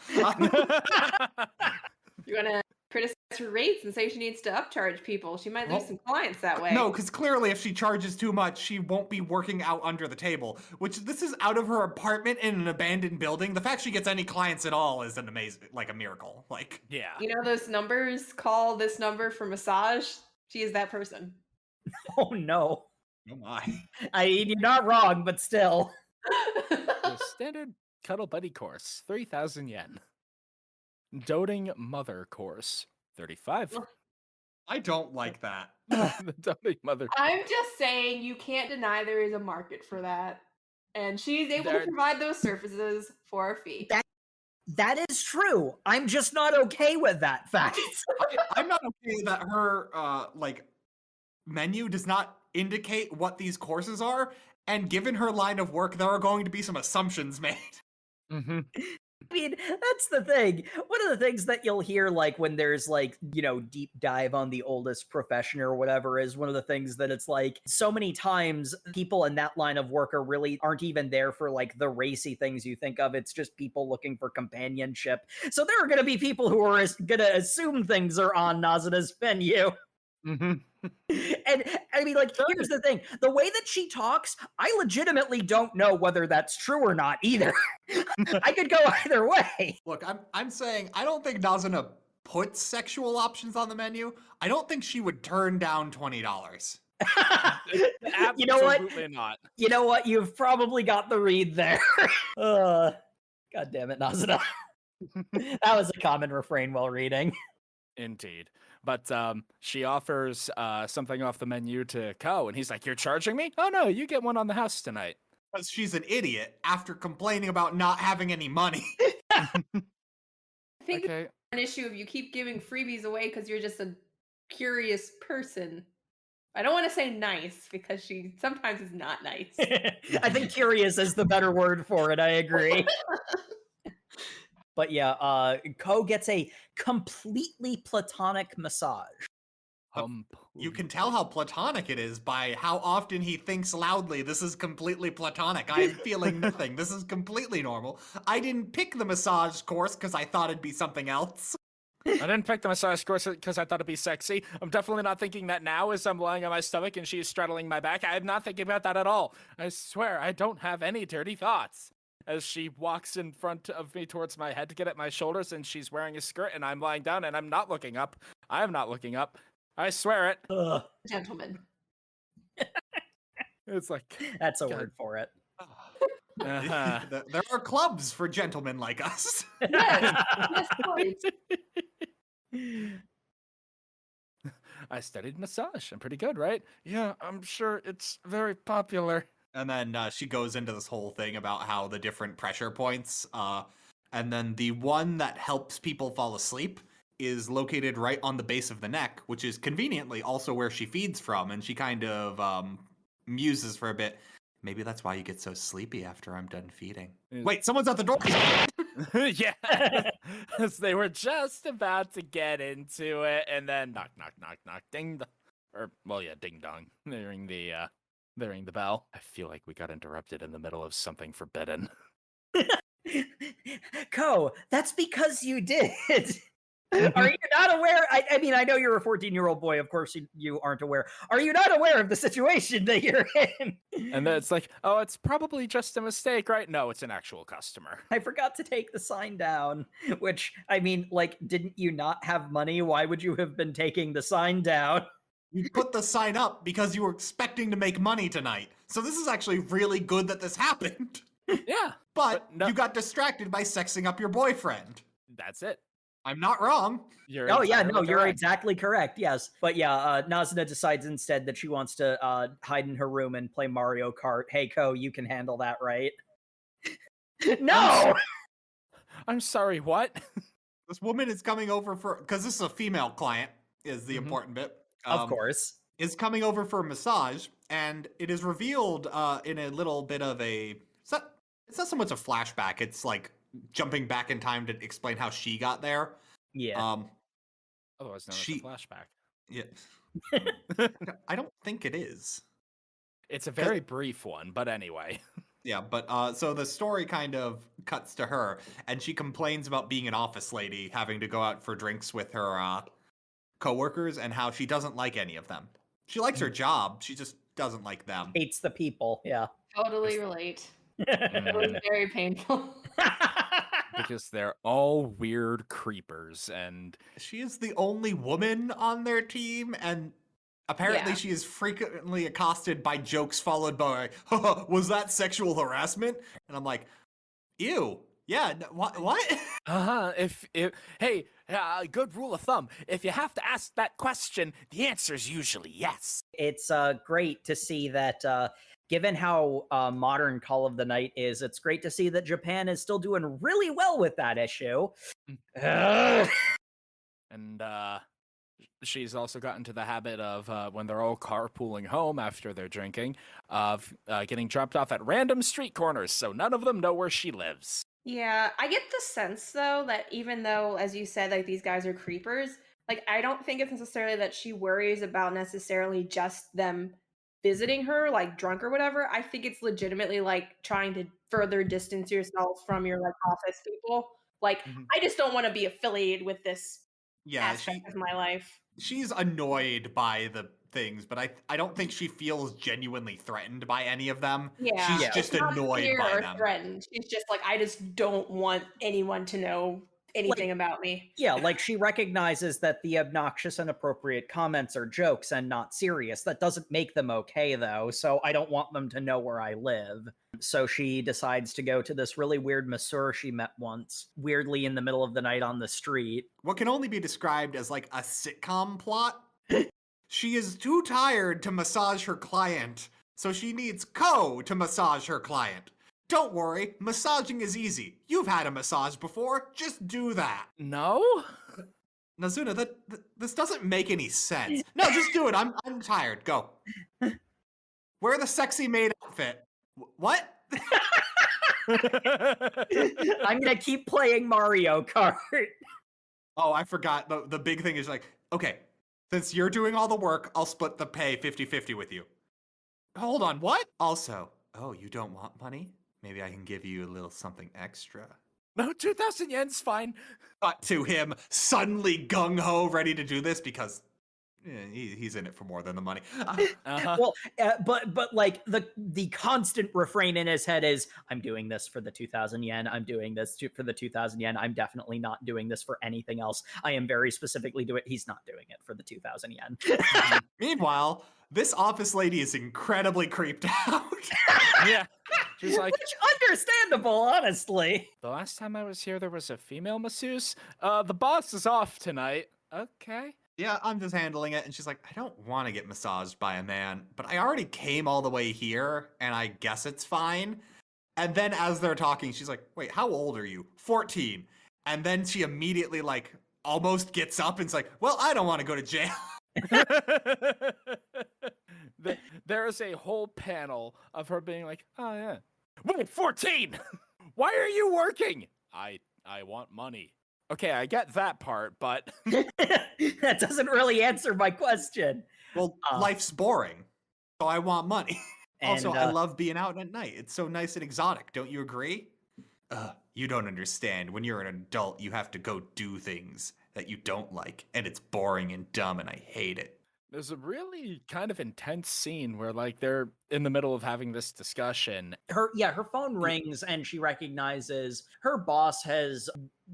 You're gonna criticize her rates and say she needs to upcharge people. She might lose some clients that way. No, because clearly if she charges too much, she won't be working out under the table, which this is out of her apartment in an abandoned building. The fact she gets any clients at all is an amazing, like a miracle. Like, yeah. You know those numbers, call this number for massage? She is that person. Oh no. Oh my. I mean, you're not wrong, but still. The standard cuddle buddy course, 3,000 yen. Doting mother course, 35. I don't like that. The doting mother. I'm just saying you can't deny there is a market for that. And she's able to provide those services for a fee. That is true. I'm just not okay with that fact. I'm not okay that her like menu does not indicate what these courses are, and given her line of work, there are going to be some assumptions made. Mm-hmm. I mean, that's the thing. One of the things that you'll hear, like, when there's, like, you know, deep dive on the oldest profession or whatever, is one of the things that it's like, so many times people in that line of work aren't even there for, like, the racy things you think of. It's just people looking for companionship. So there are going to be people who are going to assume things are on Nazuna's menu. Mm-hmm. And I mean, like, here's the thing. The way that she talks, I legitimately don't know whether that's true or not either. I could go either way. Look, I'm saying I don't think Nazuna puts sexual options on the menu. I don't think she would turn down $20. You know what? Absolutely not. You know what? You've probably got the read there. God damn it, Nazuna. That was a common refrain while reading. Indeed. But she offers something off the menu to Ko, and he's like, "You're charging me? Oh no, you get one on the house tonight." Because she's an idiot after complaining about not having any money. I think Okay. it's an issue if you keep giving freebies away because you're just a curious person. I don't want to say nice because she sometimes is not nice. I think curious is the better word for it. I agree. But yeah, Ko gets a completely platonic massage. You can tell how platonic it is by how often he thinks loudly, "This is completely platonic. I am feeling nothing. This is completely normal. I didn't pick the massage course because I thought it'd be something else." I didn't pick the massage course because I thought it'd be sexy. I'm definitely not thinking that now as I'm lying on my stomach and she's straddling my back. I'm not thinking about that at all. I swear, I don't have any dirty thoughts. As she walks in front of me towards my head to get at my shoulders, and she's wearing a skirt, and I'm lying down, and I'm not looking up. I am not looking up. I swear it. Gentlemen. It's like... That's a word for it. Uh-huh. There are clubs for gentlemen like us. Yes, yes, please. I studied massage. I'm pretty good, right? Yeah, I'm sure it's very popular. And then she goes into this whole thing about how the different pressure points, and then the one that helps people fall asleep is located right on the base of the neck, which is conveniently also where she feeds from. And she kind of muses for a bit. Maybe that's why you get so sleepy after I'm done feeding. Wait, someone's at the door. Yeah, they were just about to get into it, and then knock, knock, knock, knock, ding, ding dong. They ring the bell. I feel like we got interrupted in the middle of something forbidden. Ko, that's because you did. Are you not aware? I mean, I know you're a 14-year-old boy. Of course, you aren't aware. Are you not aware of the situation that you're in? And then it's like, oh, it's probably just a mistake, right? No, it's an actual customer. I forgot to take the sign down, which, I mean, like, didn't you not have money? Why would you have been taking the sign down? You put the sign up because you were expecting to make money tonight. So this is actually really good that this happened. Yeah. But you got distracted by sexing up your boyfriend. That's it. I'm not wrong. You're exactly correct. Yes. But yeah, Nazuna decides instead that she wants to hide in her room and play Mario Kart. Hey, Ko, you can handle that, right? No! I'm sorry, what? This woman is coming over because this is a female client, is the important bit. Of course. Is coming over for a massage, and it is revealed in a little bit of a... It's not so much a flashback, it's like jumping back in time to explain how she got there. Yeah. Otherwise known as a flashback. Yeah. I don't think it is. It's a very brief one, but anyway. Yeah, but so the story kind of cuts to her, and she complains about being an office lady, having to go out for drinks with her coworkers, and how she doesn't like any of them. She likes her job, she just doesn't like them. Hates the people, yeah. Totally relate. It was very painful. Because they're all weird creepers, and she is the only woman on their team, and apparently she is frequently accosted by jokes followed by, was that sexual harassment? And I'm like, ew. Yeah, what? Hey, good rule of thumb. If you have to ask that question, the answer is usually yes. It's great to see that, given how modern Call of the Night is, it's great to see that Japan is still doing really well with that issue. And she's also gotten to the habit of, when they're all carpooling home after they're drinking, of getting dropped off at random street corners, so none of them know where she lives. Yeah, I get the sense, though, that even though, as you said, like, these guys are creepers, like, I don't think it's necessarily that she worries about necessarily just them visiting her, like, drunk or whatever. I think it's legitimately, like, trying to further distance yourself from your, like, office people. Like, I just don't want to be affiliated with this aspect of my life. She's annoyed by the things, but I don't think she feels genuinely threatened by any of them. Yeah, she's just annoyed by them. Threatened. She's just like, I just don't want anyone to know anything about me. Yeah, like she recognizes that the obnoxious and inappropriate comments are jokes and not serious. That doesn't make them okay, though, so I don't want them to know where I live. So she decides to go to this really weird masseur she met once, weirdly in the middle of the night on the street. What can only be described as like a sitcom plot. She is too tired to massage her client, so she needs Ko to massage her client. Don't worry, massaging is easy. You've had a massage before, just do that. No? Nazuna, this doesn't make any sense. No, just do it. I'm tired. Go. Wear the sexy maid outfit. What? I'm gonna keep playing Mario Kart. Oh, I forgot. The big thing is like, okay, since you're doing all the work, I'll split the pay 50-50 with you. Hold on, what? Also, oh, you don't want money? Maybe I can give you a little something extra. No, 2,000 yen's fine. Cut to him suddenly gung-ho, ready to do this because he's in it for more than the money. Well, but like the constant refrain in his head is, I'm doing this for the 2,000 yen. I'm doing this for the 2,000 yen. I'm definitely not doing this for anything else. I am very specifically doing it. He's not doing it for the 2,000 yen. Meanwhile, this office lady is incredibly creeped out. Yeah. She's like, which understandable, honestly. The last time I was here, there was a female masseuse. The boss is off tonight. Okay. Yeah, I'm just handling it. And she's like, I don't want to get massaged by a man, but I already came all the way here, and I guess it's fine. And then as they're talking, she's like, wait, how old are you? 14. And then she immediately, like, almost gets up and's like, well, I don't want to go to jail. There is a whole panel of her being like, oh, yeah. Wait, 14! Why are you working? I want money. Okay, I get that part, but... That doesn't really answer my question. Well, life's boring, so I want money. Also, And, I love being out at night. It's so nice and exotic. Don't you agree? You don't understand. When you're an adult, you have to go do things that you don't like, and it's boring and dumb, and I hate it. There's a really kind of intense scene where, like, they're in the middle of having this discussion. Her phone rings and she recognizes her boss has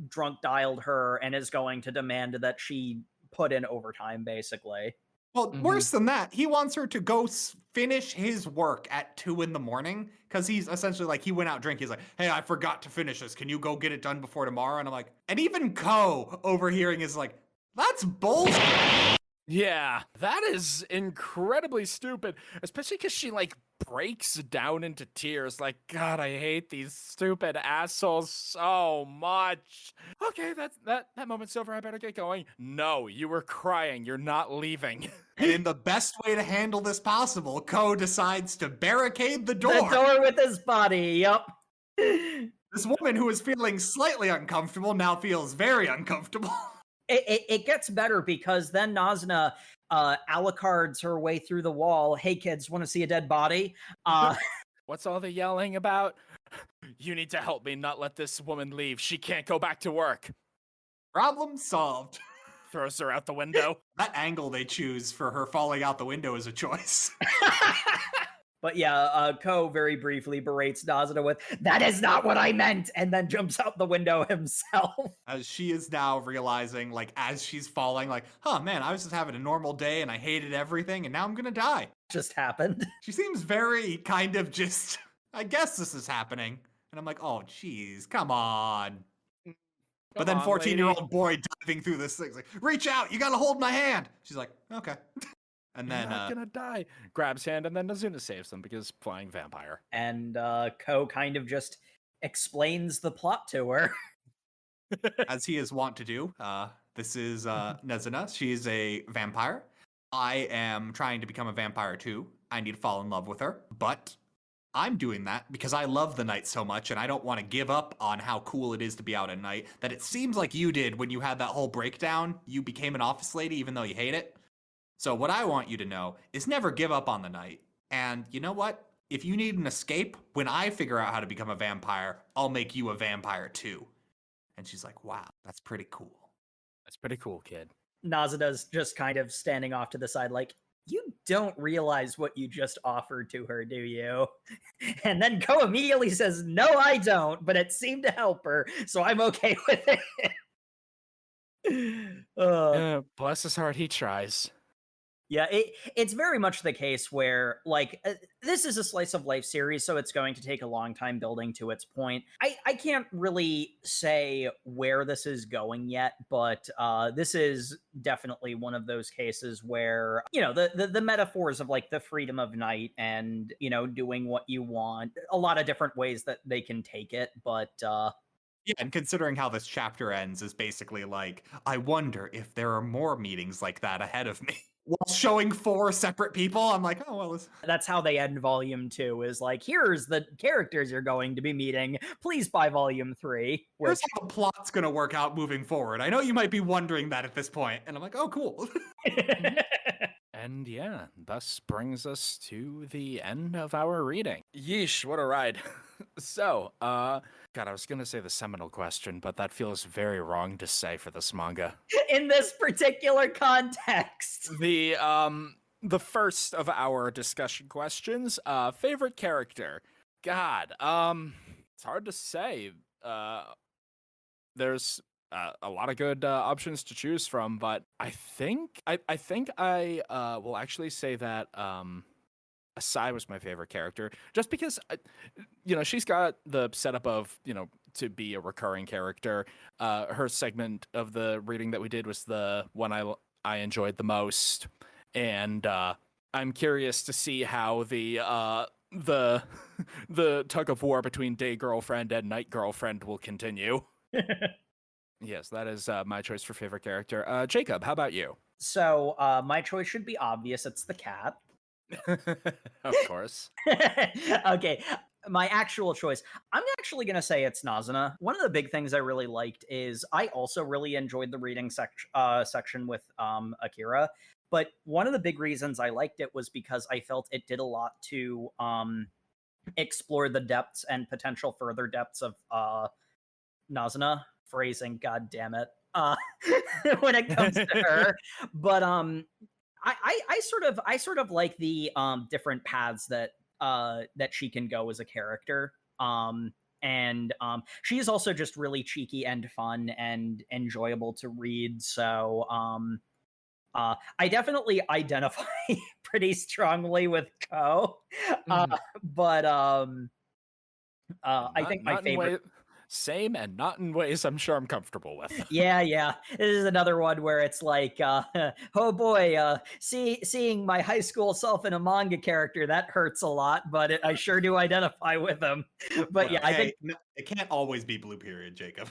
drunk dialed her and is going to demand that she put in overtime, basically. Well, worse than that, he wants her to go finish his work at 2 a.m. because he's essentially like, he went out drinking. He's like, hey, I forgot to finish this. Can you go get it done before tomorrow? And I'm like, and even Ko overhearing is like, that's bullshit. Yeah, that is incredibly stupid, especially because she, like, breaks down into tears, like, God, I hate these stupid assholes so much. Okay, that moment's over, I better get going. No, you were crying, you're not leaving. And in the best way to handle this possible, Ko decides to barricade the door. The door with his body, yep. This woman who is feeling slightly uncomfortable now feels very uncomfortable. It gets better because then Nazuna Alucards her way through the wall. Hey kids, want to see a dead body? What's all the yelling about? You need to help me not let this woman leave. She can't go back to work. Problem solved. Throws her out the window. That angle they choose for her falling out the window is a choice. But yeah, Ko very briefly berates Nazuna with, that is not what I meant, and then jumps out the window himself. As she is now realizing, like, as she's falling, like, oh man, I was just having a normal day and I hated everything and now I'm gonna die. Just happened. She seems very kind of just, I guess this is happening. And I'm like, oh geez, come on. But then 14-year-old boy diving through this thing, like, reach out, you gotta hold my hand. She's like, okay. And then, you're not gonna die. Grabs hand, and then Nazuna saves them because flying vampire. And Ko kind of just explains the plot to her. As he is wont to do. This is Nazuna. She's a vampire. I am trying to become a vampire too. I need to fall in love with her. But I'm doing that because I love the night so much, and I don't want to give up on how cool it is to be out at night. That it seems like you did when you had that whole breakdown. You became an office lady even though you hate it. So what I want you to know is never give up on the night. And you know what? If you need an escape, when I figure out how to become a vampire, I'll make you a vampire too. And she's like, wow, that's pretty cool. That's pretty cool, kid. Nazuna's just kind of standing off to the side like, you don't realize what you just offered to her, do you? And then Ko immediately says, no, I don't, but it seemed to help her, so I'm okay with it. Bless his heart, he tries. Yeah, it's very much the case where, like, this is a slice of life series, so it's going to take a long time building to its point. I can't really say where this is going yet, but this is definitely one of those cases where, you know, the metaphors of, like, the freedom of night and, you know, doing what you want, a lot of different ways that they can take it, but yeah, and considering how this chapter ends is basically like, I wonder if there are more meetings like that ahead of me. While showing 4 separate people, I'm like, oh, well. That's how they end volume 2, is like, here's the characters you're going to be meeting. Please buy volume 3. Here's how the plot's going to work out moving forward. I know you might be wondering that at this point. And I'm like, oh, cool. And yeah, thus brings us to the end of our reading. Yeesh, what a ride. So, God, I was going to say the seminal question, but that feels very wrong to say for this manga. In this particular context. The first of our discussion questions, favorite character. God, it's hard to say. There's a lot of good options to choose from, but I think I will actually say that Asai was my favorite character, just because, you know, she's got the setup of, you know, to be a recurring character. Her segment of the reading that we did was the one I enjoyed the most, and I'm curious to see how the tug of war between day girlfriend and night girlfriend will continue. Yes, that is my choice for favorite character. Jacob, how about you? So my choice should be obvious. It's the cat. Of course. Okay, my actual choice. I'm actually going to say it's Nazuna. One of the big things I really liked is I also really enjoyed the reading section with Akira. But one of the big reasons I liked it was because I felt it did a lot to explore the depths and potential further depths of Nazuna. Phrasing, god damn it. When it comes to her. But I sort of like the different paths that she can go as a character. And she is also just really cheeky and fun and enjoyable to read. So I definitely identify pretty strongly with Ko. But I think my favorite. Same, and not in ways I'm sure I'm comfortable with. Yeah. This is another one where it's like, oh boy, seeing my high school self in a manga character, that hurts a lot, but I sure do identify with them. But yeah, I think it can't always be Blue Period, Jacob.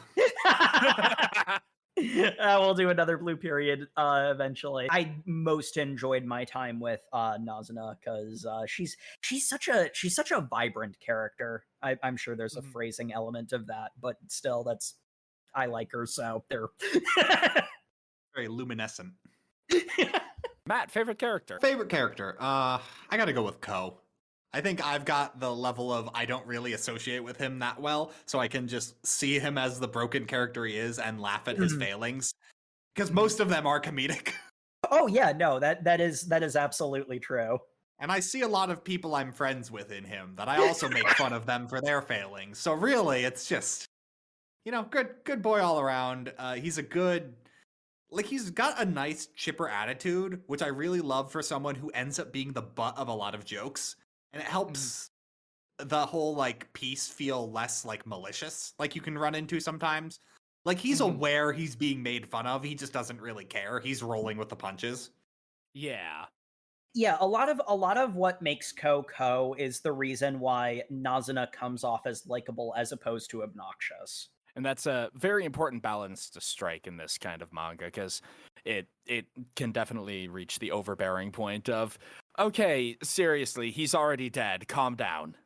We'll do another Blue Period eventually. I most enjoyed my time with Nazuna because she's such a vibrant character. I'm sure there's a phrasing element of that, but still, I like her, so they're very luminescent. Matt, favorite character? Favorite character? I gotta go with Ko. I think I've got the level of I don't really associate with him that well, so I can just see him as the broken character he is and laugh at his failings, because most of them are comedic. Oh yeah, no, that is absolutely true. And I see a lot of people I'm friends with in him that I also make fun of them for their failings. So really, it's just, you know, good boy all around. He's a good, like, he's got a nice chipper attitude, which I really love for someone who ends up being the butt of a lot of jokes. And it helps the whole, like, piece feel less, like, malicious, like you can run into sometimes. Like, he's aware he's being made fun of. He just doesn't really care. He's rolling with the punches. Yeah. Yeah, a lot of what makes Ko is the reason why Nazuna comes off as likable as opposed to obnoxious. And that's a very important balance to strike in this kind of manga, because it can definitely reach the overbearing point of, okay, seriously, he's already dead. Calm down.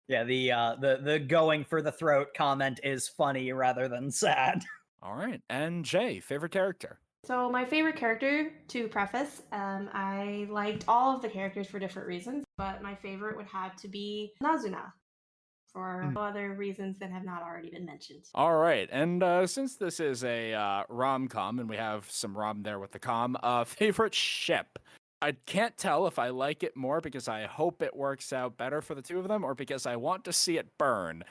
Yeah, the going for the throat comment is funny rather than sad. All right, and Jay, favorite character? So my favorite character, to preface, I liked all of the characters for different reasons, but my favorite would have to be Nazuna, for other reasons that have not already been mentioned. All right, and since this is a rom-com, and we have some rom there with the com, favorite ship? I can't tell if I like it more because I hope it works out better for the two of them, or because I want to see it burn.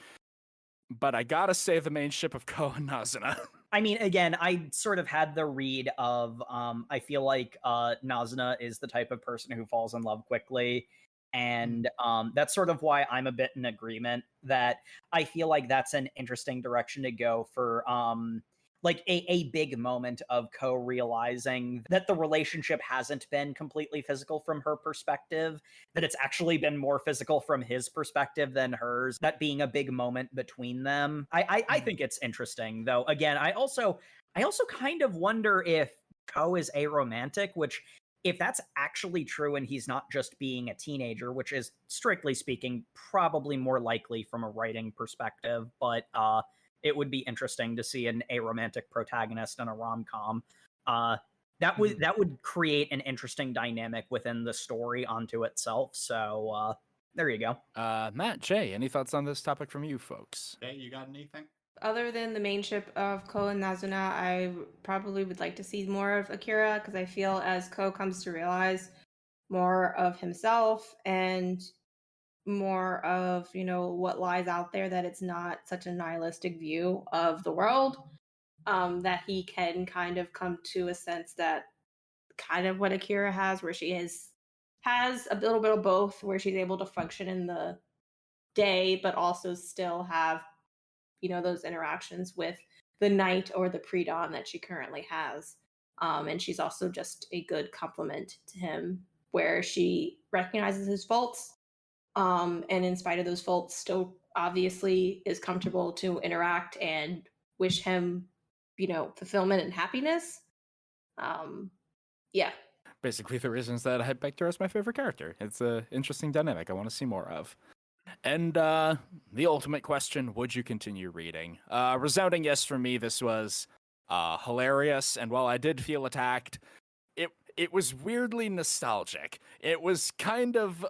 But I gotta say the main ship of Ko and Nazuna. I mean, again, I sort of had the read of I feel like Nazuna is the type of person who falls in love quickly. And that's sort of why I'm a bit in agreement that I feel like that's an interesting direction to go for like a big moment of Ko realizing that the relationship hasn't been completely physical from her perspective, that it's actually been more physical from his perspective than hers, that being a big moment between them. I think it's interesting, though. Again, I also kind of wonder if Ko is aromantic, which if that's actually true and he's not just being a teenager, which is strictly speaking probably more likely from a writing perspective, but it would be interesting to see an aromantic protagonist in a rom-com. That would create an interesting dynamic within the story onto itself. So there you go. Matt, Jay, any thoughts on this topic from you folks? Jay, you got anything? Other than the main ship of Ko and Nazuna, I probably would like to see more of Akira, because I feel as Ko comes to realize more of himself and more of, what lies out there, that it's not such a nihilistic view of the world, that he can kind of come to a sense that kind of what Akira has, where she has a little bit of both, where she's able to function in the day, but also still have those interactions with the night or the pre-dawn that she currently has. And she's also just a good complement to him, where she recognizes his faults, and in spite of those faults, still obviously is comfortable to interact and wish him, fulfillment and happiness. Yeah. Basically the reasons that I picked her as my favorite character. It's an interesting dynamic I want to see more of. And the ultimate question, would you continue reading? Resounding yes for me. This was hilarious, and while I did feel attacked, it was weirdly nostalgic. It was kind of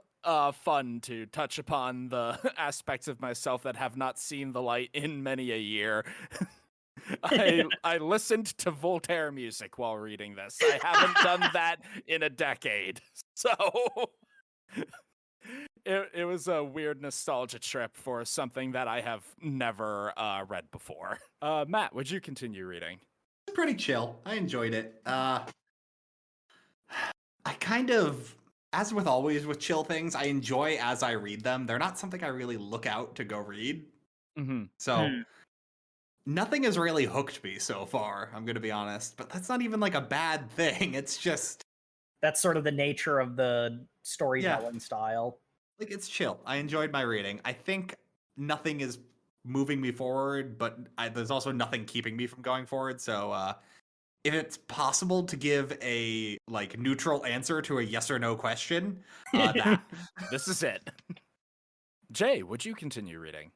fun to touch upon the aspects of myself that have not seen the light in many a year. I listened to Voltaire music while reading this. I haven't done that in a decade. So it was a weird nostalgia trip for something that I have never read before. Matt, would you continue reading? Pretty chill. I enjoyed it. I kind of, as with always with chill things, I enjoy as I read them. They're not something I really look out to go read. So nothing has really hooked me so far, I'm going to be honest. But that's not even like a bad thing. It's just... that's sort of the nature of the storytelling style. Like, it's chill. I enjoyed my reading. I think nothing is moving me forward, but there's also nothing keeping me from going forward. So if it's possible to give a neutral answer to a yes or no question, this is it. Jay, would you continue reading?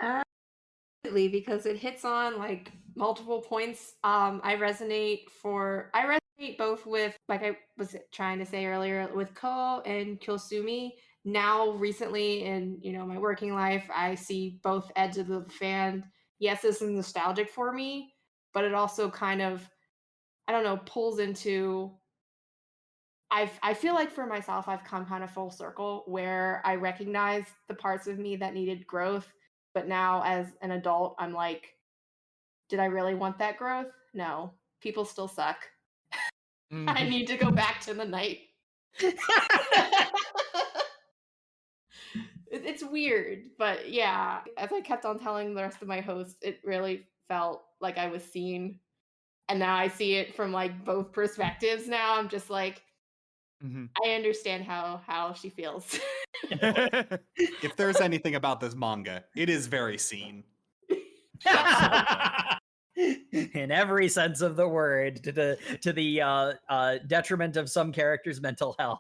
Absolutely, because it hits on multiple points. I resonate both with, like I was trying to say earlier, with Ko and Kyosumi. Now, recently in my working life, I see both ends of the fan. Yes, this is nostalgic for me, but it also kind of, I don't know, pulls into... I feel like for myself, I've come kind of full circle, where I recognize the parts of me that needed growth, but now as an adult, I'm like, did I really want that growth? No. People still suck. I need to go back to the night. It's weird, but yeah, as I kept on telling the rest of my hosts, it really felt like I was seen. And now I see it from both perspectives now. I'm just like, I understand how she feels. If there's anything about this manga, it is very seen. In every sense of the word, to the detriment of some characters' mental health.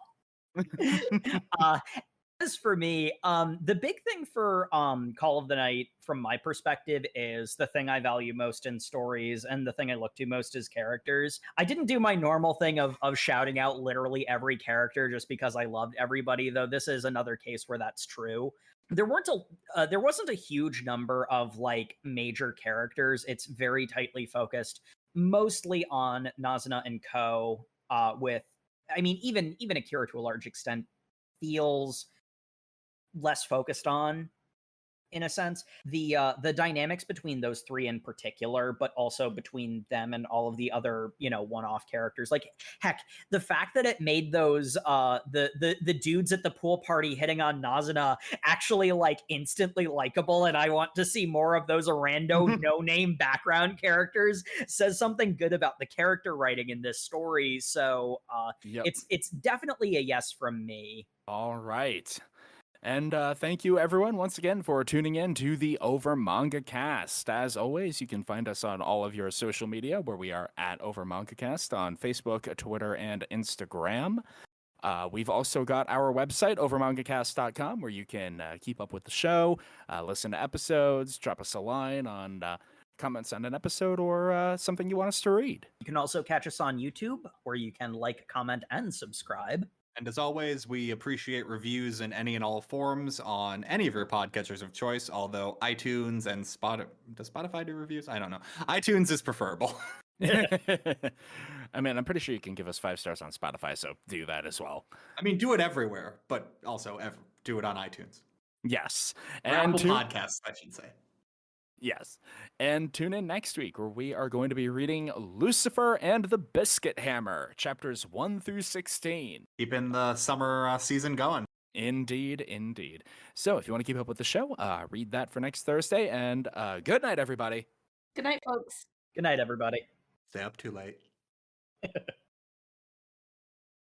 As for me, the big thing for Call of the Night, from my perspective, is the thing I value most in stories, and the thing I look to most is characters. I didn't do my normal thing of shouting out literally every character just because I loved everybody, though this is another case where that's true. There wasn't a huge number of major characters. It's very tightly focused, mostly on Nazuna and Ko. Even Akira to a large extent feels less focused on. in a sense. The dynamics between those three in particular, but also between them and all of the other, one-off characters. Like, heck, the fact that it made those the dudes at the pool party hitting on Nazuna actually like instantly likable, and I want to see more of those rando no-name background characters says something good about the character writing in this story. So it's definitely a yes from me. All right. And thank you, everyone, once again for tuning in to the Over Manga Cast. As always, you can find us on all of your social media, where we are at Over Manga Cast on Facebook, Twitter, and Instagram. We've also got our website, overmangacast.com, where you can keep up with the show, listen to episodes, drop us a line on comments on an episode, or something you want us to read. You can also catch us on YouTube, where you can like, comment, and subscribe. And as always, we appreciate reviews in any and all forms on any of your podcatchers of choice, although iTunes and does Spotify do reviews? I don't know. iTunes is preferable. I mean, I'm pretty sure you can give us 5 stars on Spotify, so do that as well. I mean, do it everywhere, but also do it on iTunes. Yes. Or and Apple Podcasts, I should say. Yes. And tune in next week, where we are going to be reading Lucifer and the Biscuit Hammer, chapters 1 through 16. Keeping the summer season going. Indeed, indeed. So if you want to keep up with the show, read that for next Thursday, and good night, everybody. Good night, folks. Good night, everybody. Stay up too late.